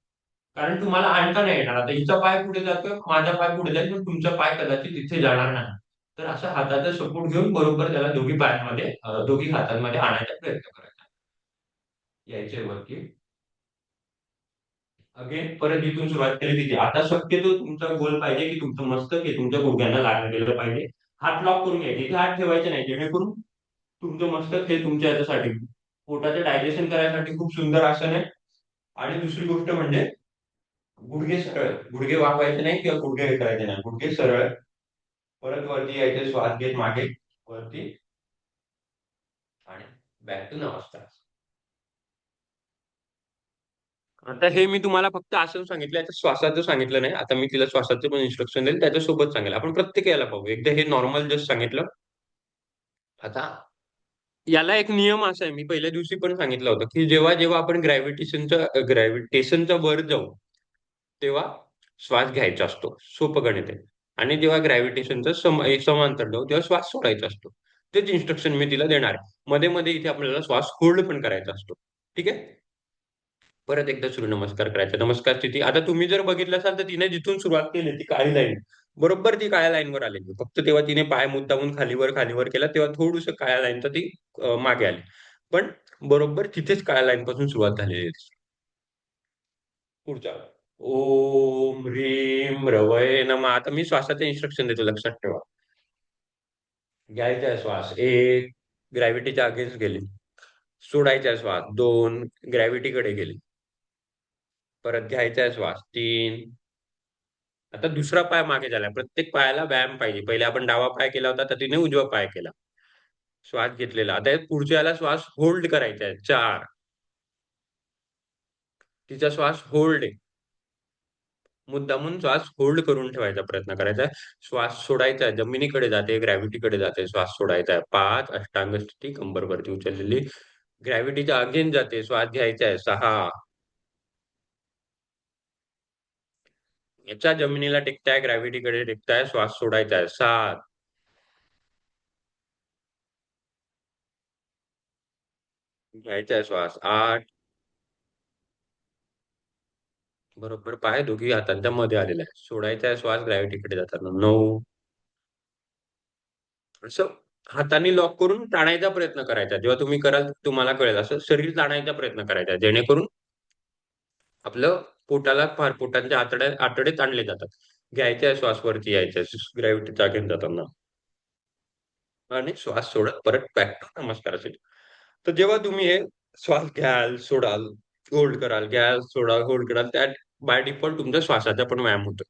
कारण तुम्हाला आणता नाही येणार. आता हिचा पाय पुढे जातोय, माझा पाय पुढे जाईल, पण तुमचा पाय कदाचित तिथे जाणार नाही. तर असा हाताचा सपोर्ट घेऊन बरोबर त्याला दोघी पायांमध्ये दोघी हातांमध्ये आणायचा प्रयत्न करायचा. यायचे वरती. अगेन परत जिथून सुरुवात केली तिथे. आता शक्यतो तुमचा गोल पाहिजे की तुमचं मस्तक हे तुमच्या गुडघ्यांना लागलं गेलं पाहिजे. हात लॉक करून घ्यायचे. इथे हात ठेवायचे नाही, जेणेकरून तुमचं मस्तक हे तुमच्या याच्यासाठी पोटाचं डायजेशन करायसाठी खूप सुंदर आसन आहे. आणि दुसरी गोष्ट म्हणजे गुडघे सरळ, गुडघे वाकवायचे नाही किंवा गुडघे हे करायचे नाही, गुडघे सरळ. परत वरती यायचे, श्वास घेत मागे वरती आणि बॅक टू नमस्कार. आता हे मी तुम्हाला फक्त आसन सांगितलं, आता श्वासाचं सांगितलं नाही. आता मी तिला श्वासाचं पण इन्स्ट्रक्शन देईल, त्याच्यासोबत सांगेल. आपण प्रत्येक याला पाहू. एकदा हे नॉर्मल जस्ट सांगितलं. आता याला एक नियम असा आहे, मी पहिल्या दिवशी पण सांगितलं होतं, की जेव्हा जेव्हा आपण ग्रॅव्हिटेशनच्या वर जाऊ, तेव्हा श्वास घ्यायचा असतो. सोपं गणित आहे. आणि जेव्हा ग्रॅव्हिटेशनचा समांतर जाऊ, तेव्हा श्वास सोडायचा असतो. तेच इन्स्ट्रक्शन मी तिला देणार आहे. मध्ये मध्ये इथे आपल्याला श्वास होल्ड पण करायचा असतो. ठीक आहे. परत एकदा सूर्यनमस्कार करायचा. नमस्कार स्थिती. आता तुम्ही जर बघितलं असाल तर तिने जिथून सुरुवात केली ती काळी लाईन, बरोबर ती काळ्या लाईनवर आलेली. फक्त तेव्हा तिने पाय मुद्दामून खालीवर खालीवर केला, तेव्हा थोडंसं काळ्या लाईनचं ती मागे आली. पण बरोबर तिथेच काळ्या लाईन पासून सुरुवात झालेली आहे. पुढचा. ओम ह्रीम रवये नमः. आता मी श्वासाचे इन्स्ट्रक्शन देतो, लक्षात ठेवा. घ्यायचा श्वास 1, ग्रॅव्हिटीच्या अगेन्स्ट गेली. सोडायचा श्वास 2, ग्रॅव्हिटीकडे गेली. परत घ्यायचा श्वास 3. आता दुसरा पाय मागे झाला. प्रत्येक पायाला व्यायाम पाहिजे. पहिले आपण डावा पाय केला होता, तर तिने उजवा पाय केला. श्वास घेतलेला. आता पुढच्याला श्वास होल्ड करायचा आहे 4. तिचा श्वास होल्ड आहे. मुद्दामून श्वास होल्ड करून ठेवायचा प्रयत्न करायचा आहे. श्वास सोडायचा आहे, जमिनीकडे जाते, ग्रॅव्हिटीकडे जाते. श्वास सोडायचा आहे 5. अष्टांग स्थिती, कंबर वरती उचललेली. ग्रॅव्हिटीच्या अगेन जाते. श्वास घ्यायचा आहे 6. याच्या जमिनीला टेकताय, ग्रॅव्हिटीकडे टेकताय. श्वास सोडायचा आहे 7. घ्यायचा आहे श्वास 8. बरोबर पाय दोघी हातांच्या मध्ये आलेला आहे. सोडायचा आहे श्वास ग्रॅव्हिटीकडे जाताना 9. असं हाताने लॉक करून ताणायचा प्रयत्न करायचा. जेव्हा तुम्ही कराल तुम्हाला कळेल. असं शरीर ताणायचा प्रयत्न करायचा, जेणेकरून आपलं पोटाला फार पोटाच्या आतडे ताणले जातात. घ्यायचा आहे श्वास वरती यायचा ग्रॅव्हिटीचा अगेन जाताना. आणि श्वास सोडत परत बॅक टू नमस्कारासाठी. तर जेव्हा तुम्ही हे श्वास घ्याल, सोडाल, होल्ड कराल, घ्याल, सोडाल, होल्ड कराल, त्या बाय डिफॉल्ट तुमच्या श्वासाचा पण व्यायाम होतो.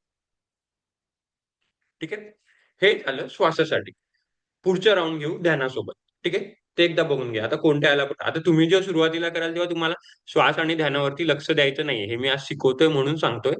ठीक आहे. हे झालं श्वासासाठी. पुढचं राउंड घेऊ ध्यानासोबत. ठीक आहे. ते एकदा बघून घ्या. आता कोणत्या याला आता तुम्ही जेव्हा सुरुवातीला कराल तेव्हा तुम्हाला श्वास आणि ध्यानावरती लक्ष द्यायचं नाहीये. हे मी आज शिकवतोय म्हणून सांगतोय.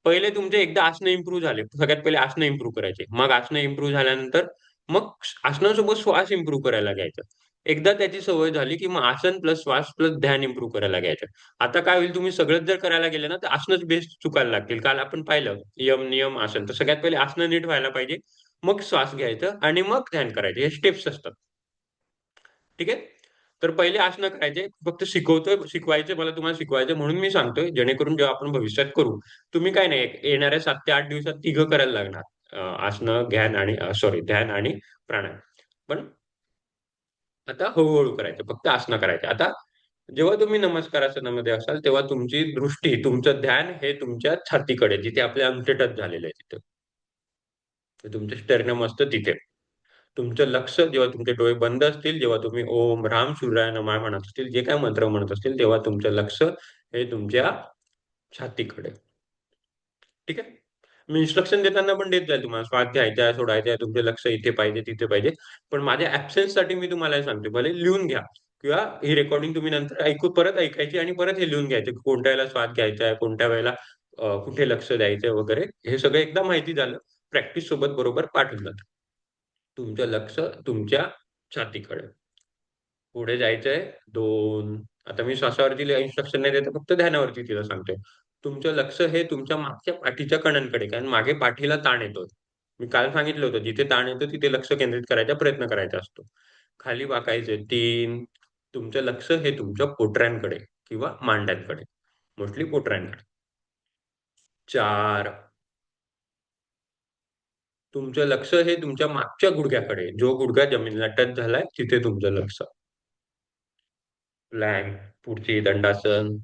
पहिले तुमचे एकदा आसनं इम्प्रूव्ह झाले. सगळ्यात पहिले आसनं इम्प्रूव्ह करायचे. मग आसनं इम्प्रूव्ह झाल्यानंतर मग आसनासोबत श्वास इम्प्रूव्ह करायला घ्यायचा. एकदा त्याची सवय झाली, की मग आसन प्लस श्वास प्लस ध्यान इम्प्रूव्ह करायला घ्यायचं. आता काय होईल, तुम्ही सगळंच जर करायला गेले ना, तर आसनच बेस्ट चुकायला लागतील. काल आपण पाहिलं यम, नियम, आसन. तर सगळ्यात पहिले आसनं नीट व्हायला पाहिजे. मग श्वास घ्यायचं आणि मग ध्यान करायचं. हे स्टेप्स असतात. ठीक आहे. तर पहिले आसनं करायचे. फक्त शिकवतोय, शिकवायचे मला तुम्हाला शिकवायचे म्हणून मी सांगतोय, जेणेकरून जेव्हा आपण भविष्यात करू, तुम्ही काय नाही येणाऱ्या 7 ते 8 दिवसात तिघं करायला लागणार. आसनं, सॉरी ध्यान आणि प्राणायाम. पण आता हळू करायचं. फक्त आसनं करायचे. आता जेव्हा तुम्ही नमस्कारासनामध्ये असाल, तेव्हा तुमची दृष्टी, तुमचं ध्यान हे तुमच्या छातीकडे, जिथे आपले अंगठे टच झालेले आहेत तिथं. तर तुमचं स्टर्नम असतं तिथे. तुमचं लक्ष जेव्हा तुमचे डोळे बंद असतील, जेव्हा तुम्ही ओम राम शिवाय नमः म्हणत असतील, जे काही मंत्र म्हणत असतील, तेव्हा तुमचं लक्ष हे तुमच्या छातीकडे. ठीक आहे? मी इन्स्ट्रक्शन देताना पण देत जाईल तुम्हाला. श्वास घ्यायचा आहे, सोडायचा आहे, तुमचे लक्ष इथे पाहिजे, तिथे पाहिजे. पण माझ्या ॲब्सेन्ससाठी मी तुम्हाला हे सांगतो. भले लिहून घ्या किंवा ही रेकॉर्डिंग तुम्ही नंतर परत ऐकायची आणि परत हे लिहून घ्यायचं, की कोणत्या वेळेला श्वास घ्यायचा आहे, कोणत्या वेळेला कुठे लक्ष द्यायचं वगैरे. हे सगळं एकदा माहिती झालं, प्रॅक्टिस सोबत बरोबर पाठ होऊन जातं. तुमचं लक्ष तुमच्या छातीकडे. पुढे जायचंय 2. आता मी श्वासावरती इन्स्ट्रक्शन नाही देत फक्त ध्यानावरती तिला सांगतोय. तुमचं लक्ष हे तुमच्या मागच्या पाठीच्या कणांकडे, कारण मागे पाठीला ताण येतो. मी काल सांगितलं होतं, जिथे ताण येतो तिथे लक्ष केंद्रित करायचा प्रयत्न करायचा असतो. खाली वाकायचे 3. तुमचं लक्ष हे तुमच्या पोटऱ्यांकडे किंवा मांड्यांकडे, मोस्टली पोटऱ्यांकडे. 4. तुमचं लक्ष हे तुमच्या मागच्या गुडघ्याकडे, जो गुडघा जमिनीला टच झालाय तिथे तुमचं लक्ष. प्लॅंक, पुढची दंडासन.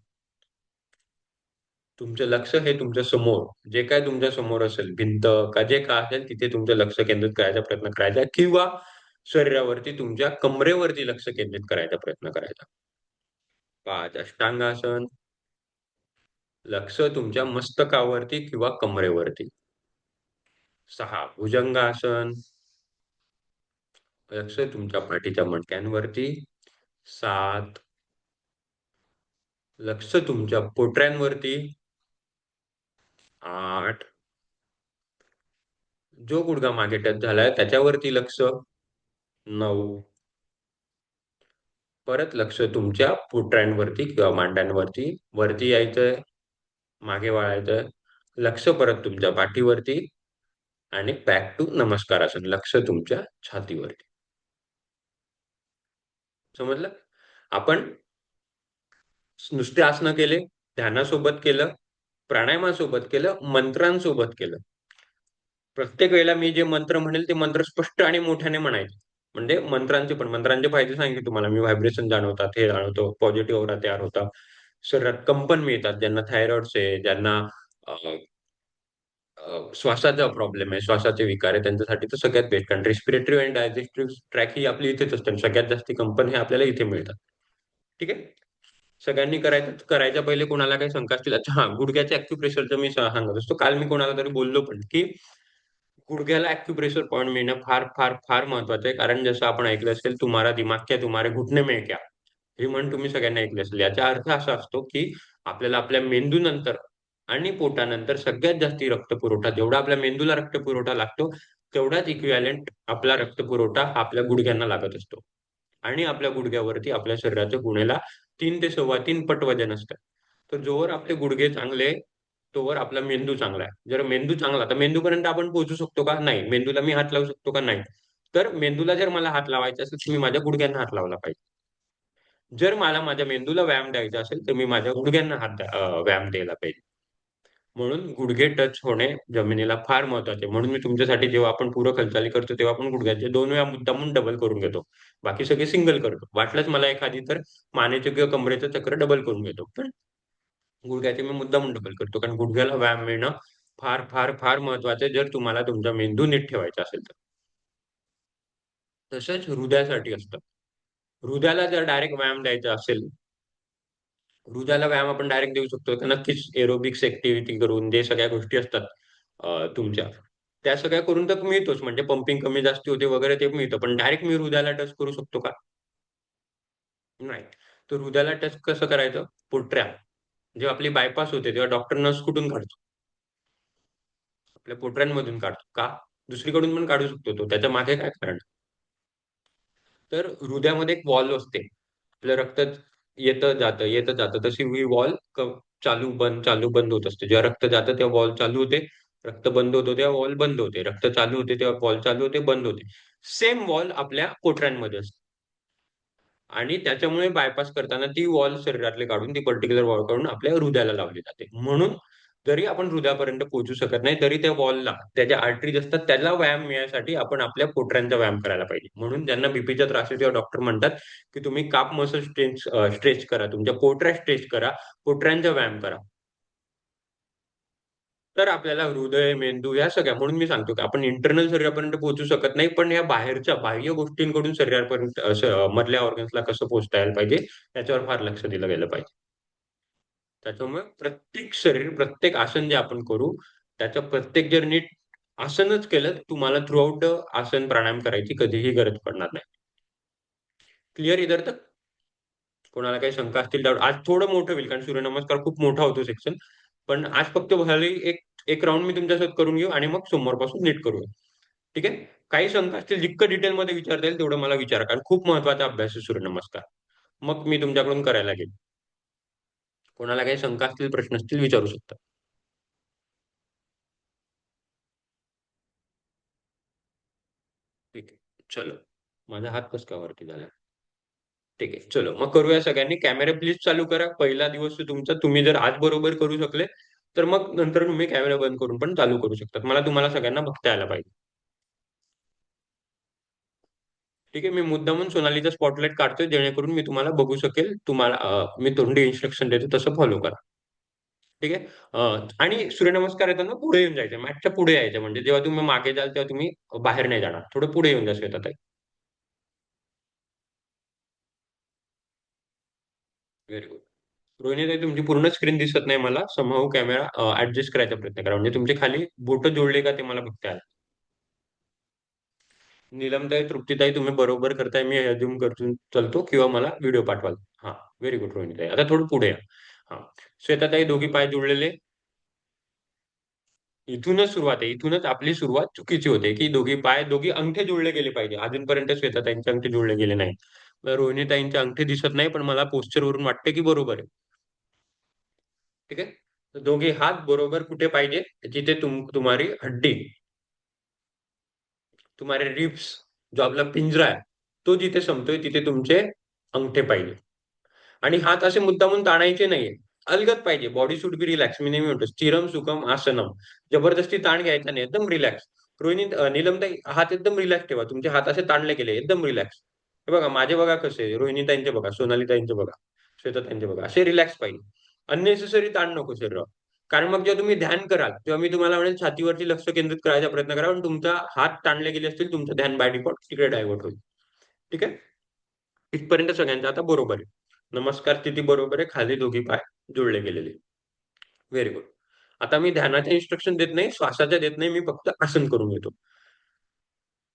तुमचं लक्ष हे तुमच्या समोर, जे काही तुमच्या समोर असेल, भिंत का जे काय असेल, तिथे तुमचं लक्ष केंद्रित करायचा प्रयत्न करायचा किंवा शरीरावरती तुमच्या कमरेवरती लक्ष केंद्रित करायचा प्रयत्न करायचा. 5. अष्टांगासन. लक्ष तुमच्या मस्तकावरती किंवा कमरेवरती. 6. भुजंगासन. लक्ष तुमच्या पाठीच्या मणक्यांवरती. 7. लक्ष तुमच्या पोटऱ्यांवरती. 8. जो गुडघा मागे टच झालाय त्याच्यावरती लक्ष. 9. परत लक्ष तुमच्या पोटऱ्यांवरती किंवा मांड्यांवरती. वरती यायचंय, मागे वळायचंय. लक्ष परत तुमच्या पाठीवरती आणि बॅक टू नमस्कारासन. लक्ष तुमच्या छातीवरती. समजलं? आपण नुसते आसनं केले, ध्यानासोबत केलं, प्राणायामासोबत केलं, मंत्रांसोबत केलं. प्रत्येक वेळेला मी जे मंत्र म्हणेल ते मंत्र स्पष्ट आणि मोठ्याने म्हणायचे. म्हणजे मंत्रांचे फायदे सांगितले तुम्हाला मी. व्हायब्रेशन जाणवतात, हे जाणवतं, पॉझिटिव्ह ऑरा तयार होतात. शरीरात कंपन मिळतात. ज्यांना थायरॉइड्स आहे, ज्यांना अ, श्वासाचा प्रॉब्लेम आहे, श्वासाचे विकार आहे, त्यांच्यासाठी तर सगळ्यात बेस्ट. कारण रिस्पिरेटरी आणि डायजेस्टिव्ह ट्रॅक ही आपली इथेच असते आणि सगळ्यात जास्त कंपन हे आपल्याला इथे मिळतात. ठीक आहे? सगळ्यांनी करायच्या पहिले कोणाला काही शंका असतील. अच्छा हां, गुडघ्याच्या अॅक्युप्रेशरचं मी सांगत असतो. काल मी कोणाला तरी बोललो पण, की गुडघ्याला अॅक्युप्रेशर पॉइंट मिळणं फार, फार, फार महत्वाचं आहे. कारण जसं आपण ऐकलं असेल, "तुम्हारा दिमाग क्या तुम्हारे घुटने में क्या?" ही म्हण तुम्ही सगळ्यांनी ऐकली असेल. याचा अर्थ असा असतो, की आपल्याला आपल्या मेंदूनंतर आणि पोटानंतर सगळ्यात जास्ती रक्तपुरवठा, जेवढा आपल्या मेंदूला रक्तपुरवठा लागतो, तेवढाच इक्विव्हॅलंट आपला रक्तपुरवठा हा आपल्या गुडघ्यांना लागत असतो. आणि आपल्या गुडघ्यावरती आपल्या शरीराच्या गुणेला 3 ते 3.25 पट वजन असतं. तर जोवर आपले गुडघे चांगले, तोवर आपला मेंदू चांगला आहे. जर मेंदू चांगला, तर मेंदूपर्यंत आपण पोहोचू शकतो का? नाही. मेंदूला मी हात लावू शकतो का? नाही. तर मेंदूला जर मला हात लावायचा असेल, तर मी माझ्या गुडघ्यांना हात लावला पाहिजे. जर मला माझ्या मेंदूला व्यायाम द्यायचा असेल, तर मी माझ्या गुडघ्यांना व्यायाम द्यायला पाहिजे. म्हणून गुडघे टच होणे जमिनीला फार महत्वाचे आहे. म्हणून मी तुमच्यासाठी जेव्हा आपण पूरक हालचाली करतो, तेव्हा आपण गुडघ्याचे 2 वेळा मुद्दामून डबल करून घेतो. बाकी सगळे सिंगल करतो. वाटलंच मला एखादी तर मानेचं किंवा कमरेचं चक्र डबल करून घेतो. पण गुडघ्याचे मी मुद्दामून डबल करतो. कारण गुडघ्याला व्यायाम मिळणं फार, फार, फार महत्वाचं आहे, जर तुम्हाला तुमचा मेंदू नीट ठेवायचा असेल तर. तसंच हृदयासाठी असतं. हृदयाला जर डायरेक्ट व्यायाम द्यायचा असेल, हृदयाला व्यायाम आपण डायरेक्ट देऊ शकतो. तर नक्कीच एरोबिक्स ॲक्टिव्हिटी करून जे सगळ्या गोष्टी असतात तुमच्या, त्या सगळ्या करून तर मिळतोच. म्हणजे पंपिंग कमी जास्ती होते वगैरे ते मिळतं. पण डायरेक्ट मी हृदयाला टच करू शकतो का? नाही. तर हृदयाला टच कसं करायचं? पोटऱ्या. जेव्हा आपली बायपास होते, तेव्हा डॉक्टर नस कुठून काढतो? आपल्या पोटऱ्यांमधून काढतो. का? दुसरीकडून पण काढू शकतो तो. त्याच्या मागे काय कारण? तर हृदयामध्ये एक वॉल्व्ह असते. आपलं रक्त येतं जातं, येतं जातं. तशी ही वॉल्व्ह चालू बंद, चालू बंद होत असते. जेव्हा रक्त जातं तेव्हा वॉल्व्ह चालू होते. रक्त बंद होतं तेव्हा वॉल्व्ह बंद होते. रक्त चालू होते तेव्हा वॉल्व्ह चालू होते, बंद होते. सेम वॉल्व्ह आपल्या पोटऱ्यांमध्ये असते. आणि त्याच्यामुळे बायपास करताना ती वॉल शरीरातली काढून, ती पर्टिक्युलर वॉल काढून आपल्या हृदयाला लावली जाते. म्हणून जरी आपण हृदयापर्यंत पोहोचू शकत नाही, तरी त्या वॉलला, त्याच्या आर्टरीज असतात, त्याला व्यायाम मिळण्यासाठी आपण आपल्या पोटऱ्यांचा व्यायाम करायला पाहिजे. म्हणून ज्यांना बीपीचा त्रास आहे तेव्हा डॉक्टर म्हणतात, की तुम्ही काप मसल स्ट्रेच करा, तुमच्या पोटऱ्या स्ट्रेच करा, पोटऱ्यांचा व्यायाम करा. तर आपल्याला हृदय, मेंदू या सगळ्या, म्हणून मी सांगतो की आपण इंटरनल शरीरापर्यंत पोहोचू शकत नाही, पण या बाहेरच्या बाह्य गोष्टींकडून शरीरापर्यंत मधल्या ऑर्गन्सला कसं पोहोचता यायला पाहिजे, याच्यावर फार लक्ष दिलं गेलं पाहिजे. त्याच्यामुळे प्रत्येक शरीर, प्रत्येक आसन जे आपण करू, त्याचं प्रत्येक जर नीट आसनच केलं, तुम्हाला थ्रू आसन, प्राणायाम करायची कधीही गरज पडणार नाही. क्लिअर इधर तक? कोणाला काही शंका असतील, डाउट आज थोडं मोठं होईल, कारण सूर्यनमस्कार खूप मोठा होतो सेक्शन. पण आज फक्त भले एक एक राउंड मी तुमच्यासोबत करून घेऊ आणि मग सोमवारपासून नीट करूया. ठीक आहे? काही शंका असतील, जितकं डिटेलमध्ये विचारता येईल तेवढं मला विचारा, कारण खूप महत्त्वाचा अभ्यास आहे सूर्यनमस्कार. मग मी तुमच्याकडून करायला लागेल. कोणाला काही शंका असतील, प्रश्न असतील विचारू शकता. ठीक आहे. चलो. माझा हात कसं काय वरती झाला? ठीक आहे. चलो मग करूया सगळ्यांनी. कॅमेरा प्लीज चालू करा. पहिला दिवस आहे तुमचा. तुम्ही जर आज बरोबर करू शकले, तर मग नंतर तुम्ही कॅमेरा बंद करून पण चालू करू शकता. मला तुम्हाला सगळ्यांना बघता यायला पाहिजे. ठीक आहे. मी मुद्दामून सोनालीचा स्पॉटलाइट काढतोय, जेणेकरून मी तुम्हाला बघू शकेल. तुम्हाला मी तोंडी इन्स्ट्रक्शन देतो तसं फॉलो करा. ठीक आहे. आणि सूर्यनमस्कार येताना पुढे येऊन जायचं. मॅटच्या पुढे यायचं. म्हणजे जेव्हा तुम्ही मागे जाल, तेव्हा तुम्ही बाहेर नाही जाणार. थोडं पुढे येऊन जा श्वेताताई. Very good. रोहिणीताई, तुमची पूर्ण स्क्रीन दिसत नाही मला. समहाऊ कॅमेरा ॲडजस्ट करायचा प्रयत्न करा. म्हणजे तुमचे खाली बोटं जोडले का ते मला बघता आलं. नीलमताई, तृप्तीताई, तुम्ही बरोबर करताय. मी अझ्युम करतो चालतो, किंवा मला व्हिडिओ पाठवाल. हां, व्हेरी गुड रोहिणीताई. आता थोडं पुढे या. हां. श्वेताताई, दोघी पाय जोडलेले. इथूनच सुरुवात आहे. इथूनच आपली सुरुवात चुकीची होते, की दोघी पाय, दोघी अंगठे जोडले गेले पाहिजे. अजूनपर्यंत श्वेताताईंचे अंगठे जोडले गेले नाही. रोहिणीताईंचे अंगठे दिसत नाही, पण मला पोश्चरवरून वाटते, की बरोबर आहे. ठीक आहे? तर दोघे हात बरोबर कुठे पाहिजे? जिथे तुम्हारी हड्डी, तुम्हारे रिब्स, जो आपला पिंजरा आहे, तो जिथे संपतोय तिथे तुमचे अंगठे पाहिजे. आणि हात असे मुद्दामून ताणायचे नाहीये. अलगद पाहिजे. Body should be relax. मी नेहमी म्हणतो, स्थिरम सुखम आसनम. जबरदस्ती ताण घ्यायचा नाही. एकदम रिलॅक्स. नीलमताई, हात एकदम रिलॅक्स ठेवा. तुमचे हात असे ताणले गेले, एकदम रिलॅक्स. हे बघा, माझे बघा कसे, रोहिणीताईंचे बघा, सोनालीताईंचे बघा, श्वेताताईंचे बघा. असे रिलॅक्स पाहिजे. अननेसेसरी ताण नको शरीरावर. कारण मग जेव्हा तुम्ही ध्यान कराल, तेव्हा मी तुम्हाला म्हणेन छातीवरती लक्ष केंद्रित करायचा प्रयत्न करा. पण तुमचा हात ताणले गेले असतील, तुमचं ध्यान बाय डिफॉल्ट तिकडे डायव्हर्ट होईल. ठीक आहे? इथपर्यंत सगळ्यांचं आता बरोबर आहे. नमस्कार स्थिती बरोबर आहे. खाली दोघी पाय जुळले गेलेले. Very good. आता मी ध्यानाच्या इन्स्ट्रक्शन देत नाही, श्वासाच्या देत नाही. मी फक्त आसन करून घेतो.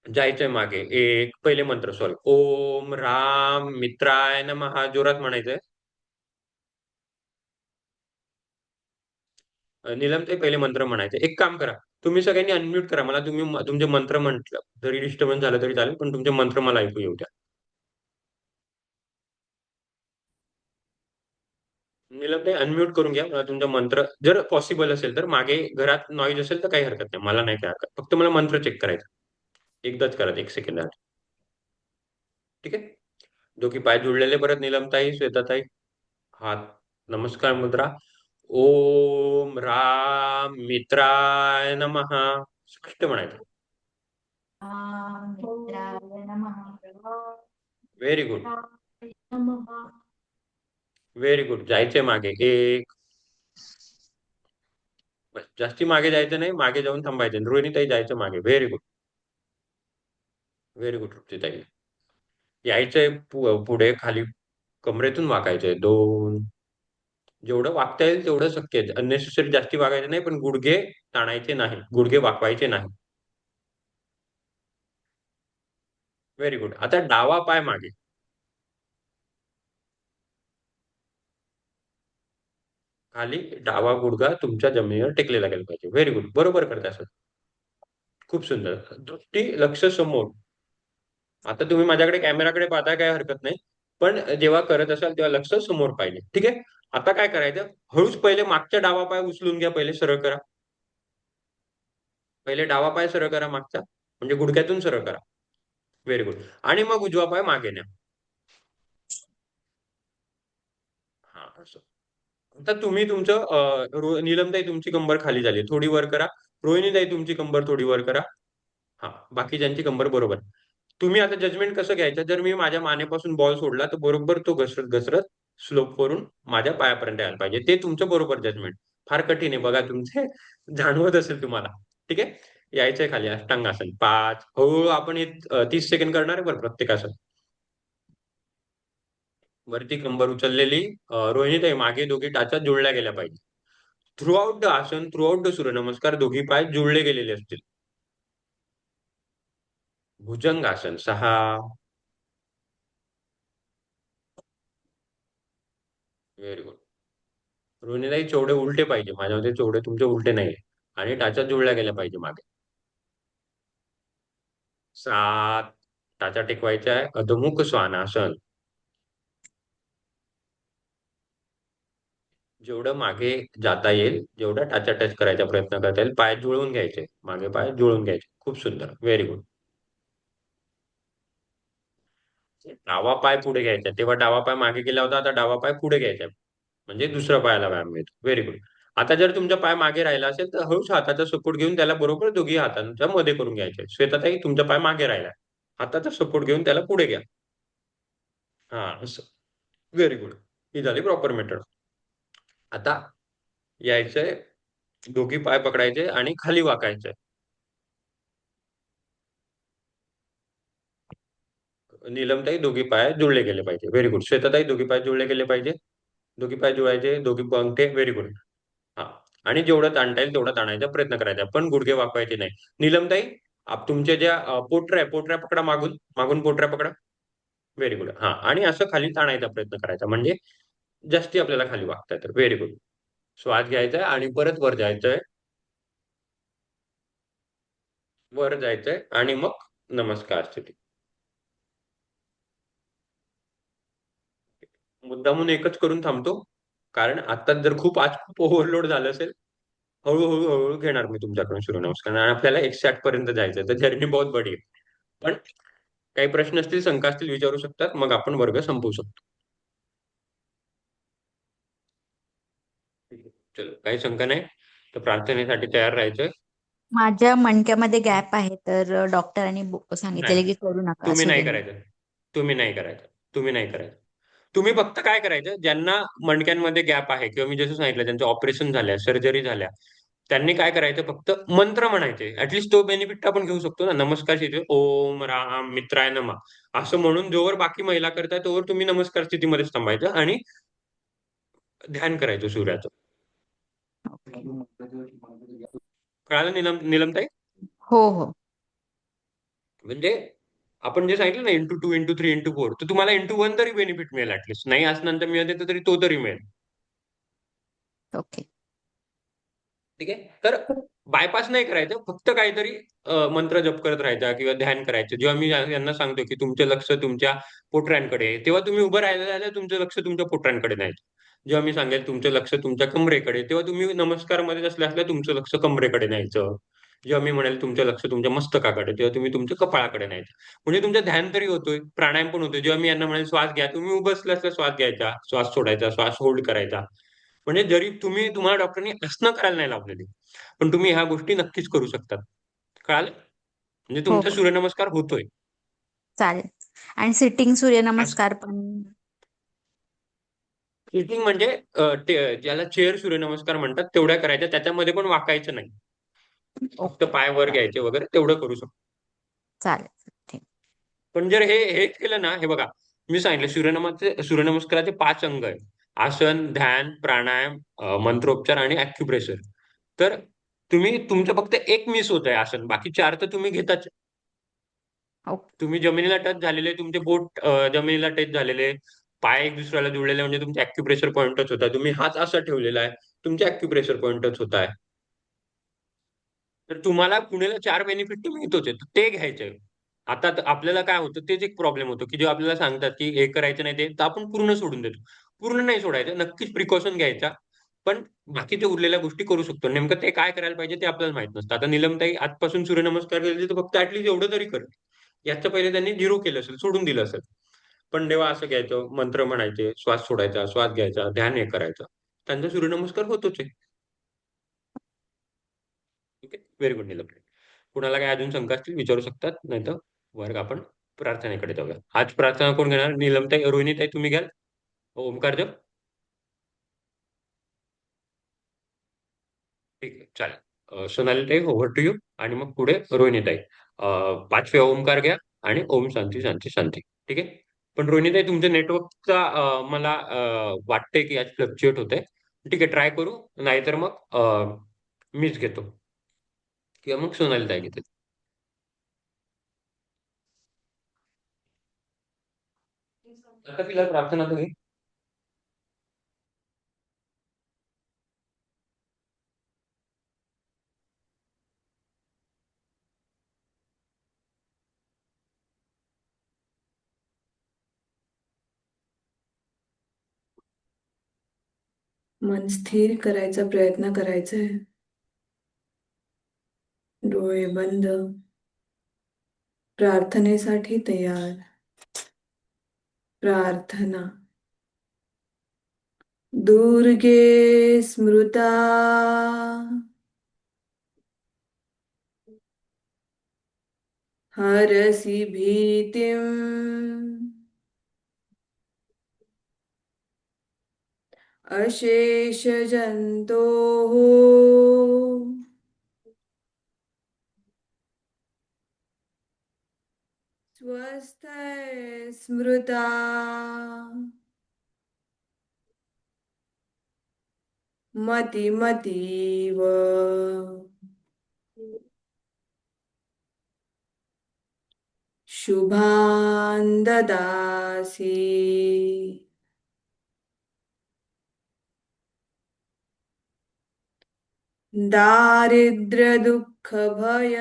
जायचंय मागे. एक पहिले मंत्र सॉरी. ओम राम मित्राय नमः जोरात म्हणायचंय. नीलमताई, पहिले मंत्र म्हणायचे. एक काम करा, तुम्ही सगळ्यांनी अनम्यूट करा. मला तुम्ही तुमचे मंत्र म्हटलं जरी डिस्टर्बन्स झालं तरी चालेल, पण तुमचे मंत्र मला ऐकू येऊ द्या. नीलमताई, अनम्यूट करून घ्या. मला तुमचा मंत्र जर पॉसिबल असेल तर, मागे घरात नॉईज असेल तर काही हरकत नाही. मला नाही काय हरकत. फक्त मला मंत्र चेक करायचा. एकदाच करा, 1 सेकंदात. ठीक आहे? दोघी पाय जुळलेले परत, नीलमताई, श्वेताताई. हात नमस्कार मुद्रा. ओम राम मित्राय नमः. स्पष्ट म्हणायचं. मित्राय नमः. Very good. नमः. Very good. जायचंय मागे. एक. बस, जास्ती मागे जायचं नाही. मागे जाऊन थांबायचं. रोहिणीताई, जायचं मागे. Very good. व्हेरी गुड तृप्तीताई. यायचंय पुढे खाली. कमरेतून वाकायचंय. 2. जेवढं वाकता येईल तेवढं शक्य आहे. अननेसेसरी जास्ती वाकायचं नाही, पण गुडघे ताणायचे नाही. गुडघे वाकवायचे नाही. Very good. आता डावा पाय मागे. खाली डावा गुडघा तुमच्या जमिनीवर टेकलेला गेला पाहिजे. Very good. बरोबर करताय सर. खूप सुंदर. दृष्टी लक्ष समोर. आता तुम्ही माझ्याकडे कॅमेराकडे पाहताय, काही हरकत नाही. पण जेव्हा करत असाल तेव्हा लक्ष समोर पाहिजे. ठीक आहे? आता काय करायचं? हळूच पहिले मागचा डावा पाय उचलून घ्या. पहिले सरळ करा. पहिले डावा पाय सरळ करा मागचा. म्हणजे गुडघ्यातून सरळ करा. Very good. आणि मग उजवा पाय मागे न्या. असं. आता तुम्ही तुमचं नीलमताई तुमची कंबर खाली झाली, थोडी वर करा. रोहिणीताई तुमची कंबर थोडी वर करा. हा, बाकीच्यांची कंबर बरोबर. तुम्ही आता जजमेंट कसं घ्यायचं, जर मी माझ्या मानेपासून बॉल सोडला तर बरोबर तो घसरत घसरत स्लोप वरून माझ्या पायापर्यंत यायला पाहिजे. ते तुमचं बरोबर जजमेंट. फार कठीण आहे बघा, तुमचे जाणवत असेल तुम्हाला. ठीक आहे. यायचंय खाली अष्टांगासन 5. हळूहळू आपण हे 30 सेकंड करणार आहे बरं प्रत्येकाचं. वरती कंबर उचललेली. रोहिणीताई मागे दोघी टाचा जुळल्या गेल्या पाहिजे. थ्रू आउट द आसन, थ्रू आउट द सूर्यनमस्कार दोघी पाय जुळले गेलेले असतील. भुजंगासन 6. Very good. रोहिणीताई चेवढे उलटे पाहिजे, माझ्या मते चेवढे तुमचे उलटे नाहीये. आणि टाचा जुळल्या गेल्या पाहिजे मागे. 7. टाचा टेकवायचा आहे. अधोमुख श्वानासन. जेवढं मागे जाता येईल, जेवढा टाचा टच करायचा प्रयत्न करता येईल, पाय जुळवून घ्यायचे, मागे पाय जुळवून घ्यायचे. खूप सुंदर, व्हेरी गुड. डावा पाय पुढे घ्यायचा, तेव्हा डावा पाय मागे गेला होता, आता डावा पाय पुढे घ्यायचा. म्हणजे दुसऱ्या पायाला व्यायाम मिळतो. Very good. आता जर तुमचा पाय मागे राहिला असेल तर हळूच हाताचा सपोर्ट घेऊन त्याला बरोबर दोघी हातांच्या मध्ये करून घ्यायचे. श्वेताताई तुमचा पाय मागे राहिला, हाताचा सपोर्ट घेऊन त्याला पुढे घ्या. हा, असं. Very good. ही झाली प्रॉपर मेथड. आता यायचंय, दोघी पाय पकडायचे आणि खाली वाकायचंय. नीलमताई दोघी पाय जुळले गेले पाहिजे. Very good. श्वेताताई दोघी पाय जुळले गेले पाहिजे. दोघी पाय जुळायचे, दोघी पंगठे. Very good. हा. आणि जेवढं ताणता येईल तेवढा ताणायचा प्रयत्न करायचा, पण गुडघे वाकवायचे नाही. नीलमताई, तुमच्या ज्या पोटऱ्या पकडा, मागून मागून पोटऱ्या पकडा. Very good. हा, आणि असं खाली ताणायचा प्रयत्न करायचा, म्हणजे जास्ती आपल्याला खाली वागता येतं. Very good. श्वास घ्यायचा आणि परत वर जायचंय. वर जायचंय आणि मग नमस्कार स्थिती. मुद्दामून एकच करून थांबतो, कारण आता जर आज खूप ओव्हरलोड झालं असेल, हळूहळू हळूहळू घेणार मी तुमच्याकडून सूर्यनमस्कार, आणि आपल्याला 108 पर्यंत जायचं, तर जर्नी बहुत बडी आहे. पण काही प्रश्न असतील, शंका असतील, विचारू शकतात, मग आपण वर्ग संपवू शकतो. ठीक आहे. चलो, काही शंका नाही तर प्रार्थनेसाठी तयार राहायचं. माझ्या मणक्यामध्ये गॅप आहे, तर डॉक्टरांनी नाही, सांगितलेले की करू नका तुम्ही नाही सूर्यनमस्कार. करायचं. तुम्ही नाही करायचं. तुम्ही नाही करायचं. तुम्ही फक्त काय करायचं, ज्यांना मणक्यांमध्ये गॅप आहे किंवा मी जसं सांगितलं त्यांचं ऑपरेशन झाल्या, सर्जरी झाल्या, त्यांनी काय करायचं, फक्त मंत्र म्हणायचे. ऍटलीस्ट तो बेनिफिट आपण घेऊ शकतो ना. नमस्कार स्थिती, ओम राम मित्राय नमः असं म्हणून जोवर बाकी महिला करताय तोवर तुम्ही नमस्कार स्थितीमध्येच थांबायचं आणि ध्यान करायचं सूर्याचं. ओके. कळालं नीलमताई? हो हो. म्हणजे आपण जे सांगितलं ना, *2 *3 *4, तर तुम्हाला *1 तरी बेनिफिट मिळेल ऍटलीस्ट. नाही असं मिळत आहे, तरी तो तरी मिळेल. ओके. ठीक आहे. तर बायपास नाही करायचं, फक्त काहीतरी मंत्र जप करत राहायचा किंवा ध्यान करायचं. जेव्हा मी यांना सांगतो की तुमचं लक्ष तुमच्या पोटऱ्यांकडे आहे, तेव्हा तुम्ही उभं राहिल्या तुमचं लक्ष तुमच्या पोटऱ्यांकडे नाही. जेव्हा मी सांगेल तुमचं लक्ष तुमच्या कमरेकडे, तेव्हा तुम्ही नमस्कारमध्ये असल्या असल्या तुमचं लक्ष कमरेकडे न्यायचं. जेव्हा मी म्हणेल तुमचं लक्ष तुमच्या मस्तकाकडे, तेव्हा तुम्ही तुमच्या कपाळाकडे न्यायचं. म्हणजे तुमचं ध्यान तरी होतोय, प्राणायाम पण होतोय. जेव्हा मी यांना म्हणेल श्वास घ्या, तुम्ही उभं असल्या असल्या श्वास घ्यायचा, श्वास सोडायचा, श्वास होल्ड करायचा. म्हणजे जरी तुम्हाला डॉक्टरनी आसनं करायला नाही लावलेली, पण तुम्ही ह्या गोष्टी नक्कीच करू शकतात. कळालं? म्हणजे हो तुमचा हो, सूर्यनमस्कार होतोय. चालेल. आणि सिटिंग आज सूर्यनमस्कार पण. सिटिंग म्हणजे ज्याला चेअर सूर्यनमस्कार म्हणतात, तेवढ्या करायच्या. त्याच्यामध्ये पण वाकायचं नाही. फक्त ओके. पाय वर घ्यायचे वगैरे तेवढं करू शकतो. चालेल. ठीक. पण जर हे केलं ना, हे बघा, मी सांगितलं सूर्यनमस्काराचे 5 अंग आहेत. आसन, ध्यान, प्राणायाम, मंत्रोच्चार आणि अॅक्युप्रेशर. तर तुम्ही तुमचं फक्त एक मिस होत आहे आसन, बाकी 4 तर तुम्ही घेताच. ओके. तुम्ही जमिनीला टच झालेले, तुमचे बोट जमिनीला टच झालेले, पाय एक दुसऱ्याला जुळलेले, म्हणजे तुमचे अॅक्युप्रेशर पॉइंट टच होत आहे. तुम्ही हात असा ठेवलेला आहे, तुमचे अॅक्युप्रेशर पॉइंट टच होत आहे. तर तुम्हाला पुणेला 4 बेनिफिट तर मिळतोच आहे. तर ते घ्यायचे. आता आपल्याला काय होतं, तेच एक प्रॉब्लेम होतो, की जेव्हा आपल्याला सांगतात, की हे करायचं नाही ते, तर आपण पूर्ण सोडून देतो. पूर्ण नाही सोडायचं. नक्कीच प्रिकॉशन घ्यायचा. पण बाकीच्या उरलेल्या गोष्टी करू शकतो. नेमकं ते काय करायला पाहिजे ते आपल्याला माहीत नसतं. आता नीलमताई आजपासून सूर्यनमस्कार केले, तर फक्त ॲटलीस्ट एवढं तरी कर. याच्या पहिले त्यांनी 0 केलं असेल, सोडून दिलं असेल. पण तेव्हा असं घ्यायचं, मंत्र म्हणायचे, श्वास सोडायचा, श्वास घ्यायचा, ध्यान हे करायचं. त्यांचा सूर्यनमस्कार होतोच आहे. Okay, very good Neelam. कुणाला काही अजून शंका असतील विचारू शकतात, नाही तर वर्ग आपण प्रार्थनेकडे जाऊया. आज प्रार्थना कोण घेणार? नीलमताई, रोहिणीताई तुम्ही घ्याल? ओमकार देव. ठीक आहे, चालेल. सोनालीताई, ओव्हर टू यू. आणि मग पुढे रोहिणीताई. पाचवे ओमकार घ्या आणि ओम शांती शांती शांती. ठीक आहे. पण रोहिणीताई, तुमच्या नेटवर्कचा मला वाटते की आज फ्लक्च्युएट होते. ठीक आहे, ट्राय करू. नाहीतर मग मीच घेतो किंवा मग सोनालीताई घेते. आता फिलहाल प्रार्थना तर घे. मन स्थिर करायचा प्रयत्न करायचा आहे. डोळे बंद. प्रार्थनेसाठी तयार. प्रार्थना. दुर्गे स्मृता हरसि भीतिम् अशेष जन्तोः स्वस्थ स्मृता मतिमतीव शुभान् ददासि दारिद्र्यदुःखभय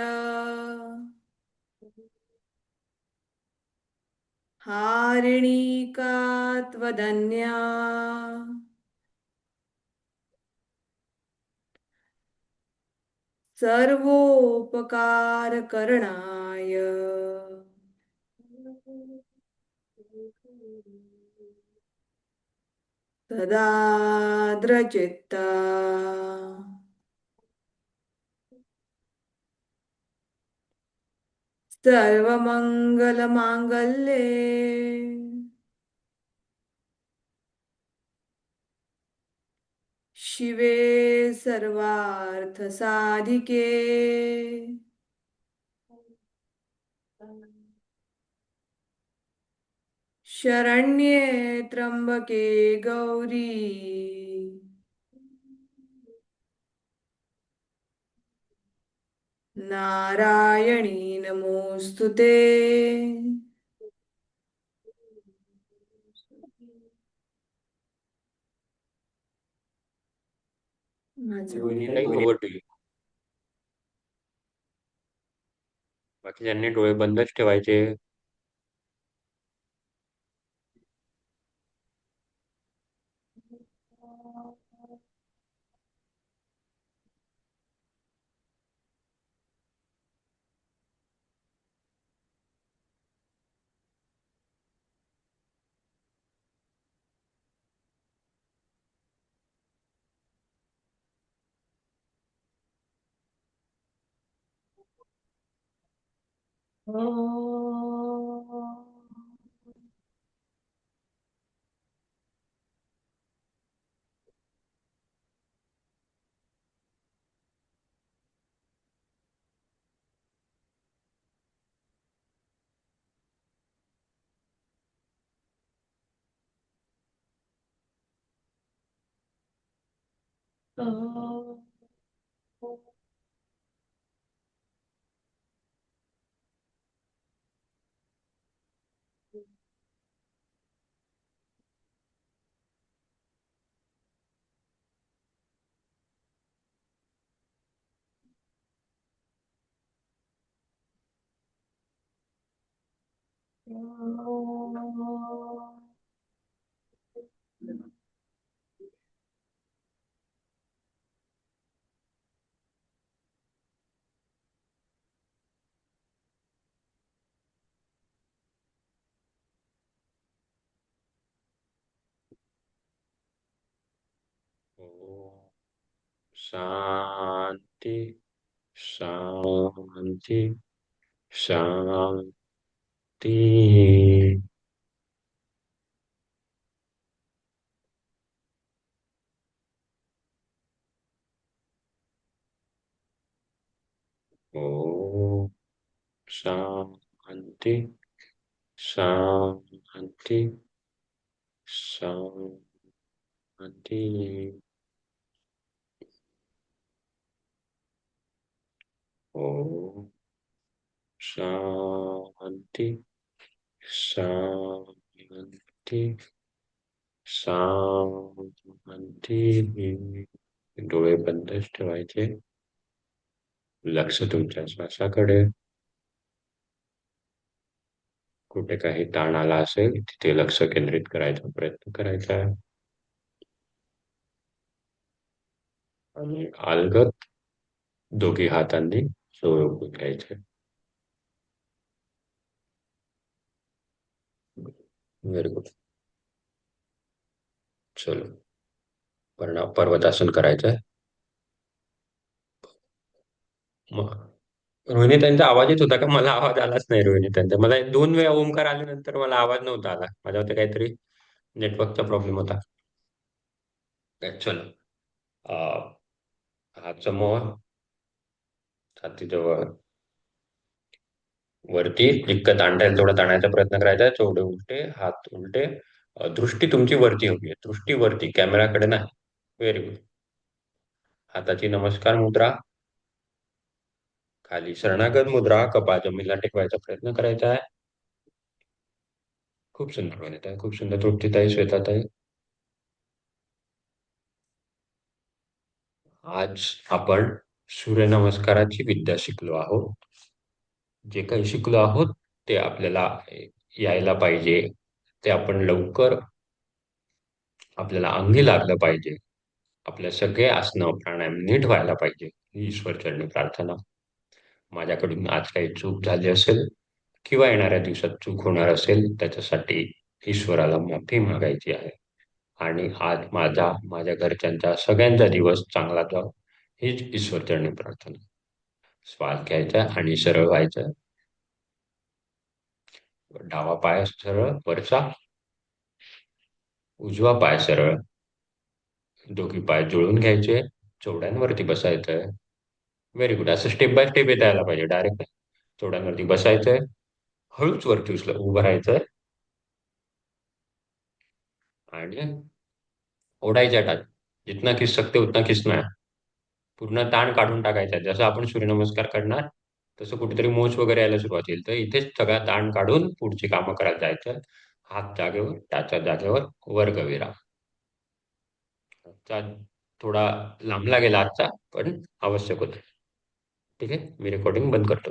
हारिणीका त्वदन्या सर्वोपकारकरणाय तदाद्रचित्ता सर्वमङ्गलमाङ्गल्ये शिवे सर्वार्थसाधिके शरण्ये त्र्यंबके गौरी नारायणी नमोऽस्तु ते. माझं रोहिणीताई, ओव्हर टू यू. बाकीच्यांनी डोळे बंदच ठेवायचे. शांति, शांति, शांति। ओम शांति, शांति, शांति। ओम शांति, शांति, शांती. डोळे बंदच ठेवायचे. लक्ष तुमच्या श्वासाकडे. कुठे काही ताण आला असेल तिथे लक्ष केंद्रित करायचा प्रयत्न करायचा आहे. आणि अलगद दोघी हातांनी चोळून घ्यायचे. Very good. चलो, पर्वतासन करायचं आहे. रोहिणी त्यांचा आवाज येत होता का? मला आवाज आलाच नाही रोहिणी त्यांचा. मला 2 वेळा ओमकार आल्यानंतर मला आवाज नव्हता आला. माझ्यावरती काहीतरी नेटवर्कचा प्रॉब्लेम होता. चलो. हात समोर, छातीजवळ, वरती जितकं ताणता येईल तेवढा ताणायचा प्रयत्न करायचा. चोवडे उलटे, हात उलटे. दृष्टी तुमची वरती हवी आहे. दृष्टी वरती, कॅमेराकडे नाही. Very good. हाताची नमस्कार मुद्रा. खाली शरणागत मुद्रा. कपाळ जमिनीला टेकवायचा प्रयत्न करायचा आहे. खूप सुंदर बनत आहे. खूप सुंदर. तृप्तीताई, श्वेताताई. आज आपण सूर्यनमस्काराची विद्या शिकलो आहोत. जे काही शिकलो आहोत ते आपल्याला यायला पाहिजे. ते आपण लवकर आपल्याला अंगी लागलं पाहिजे. आपल्या सगळे आसनं प्राणायाम नीट व्हायला पाहिजे, ही ईश्वरचरणी प्रार्थना. माझ्याकडून आज काही चूक झाली असेल किंवा येणाऱ्या दिवसात चूक होणार असेल त्याच्यासाठी ईश्वराला माफी मागायची आहे. आणि आज माझ्या घरच्यांचा सगळ्यांचा दिवस चांगला जावो, हीच ईश्वरचरणी प्रार्थना. श्वास घ्यायचा आणि सरळ व्हायचं. डावा पाय सरळ वरचा, उजवा पाय सरळ. दोघी पाय जुळून घ्यायचे. चोवड्यांवरती बसायचंय. Very good. असं स्टेप बाय स्टेप येता यायला पाहिजे. डायरेक्ट चोवड्यांवरती बसायचंय. हळूच वरती उभं राहायचंय आणि ओढायच्या टाच. जितना खिस सकते उतना खिसना है. पूर्ण ताण काढून टाकायचा. जसं आपण सूर्यनमस्कार करणार तसं कुठेतरी मोच वगैरे यायला सुरुवात येईल, तर इथेच सगळा ताण काढून पुढची कामं करायला जायचं. हात जागेवर, टाचा जागेवर, वर्गविराम. आजचा थोडा लांबला गेला आजचा, पण आवश्यक होता. ठीक आहे, मी रेकॉर्डिंग बंद करतो.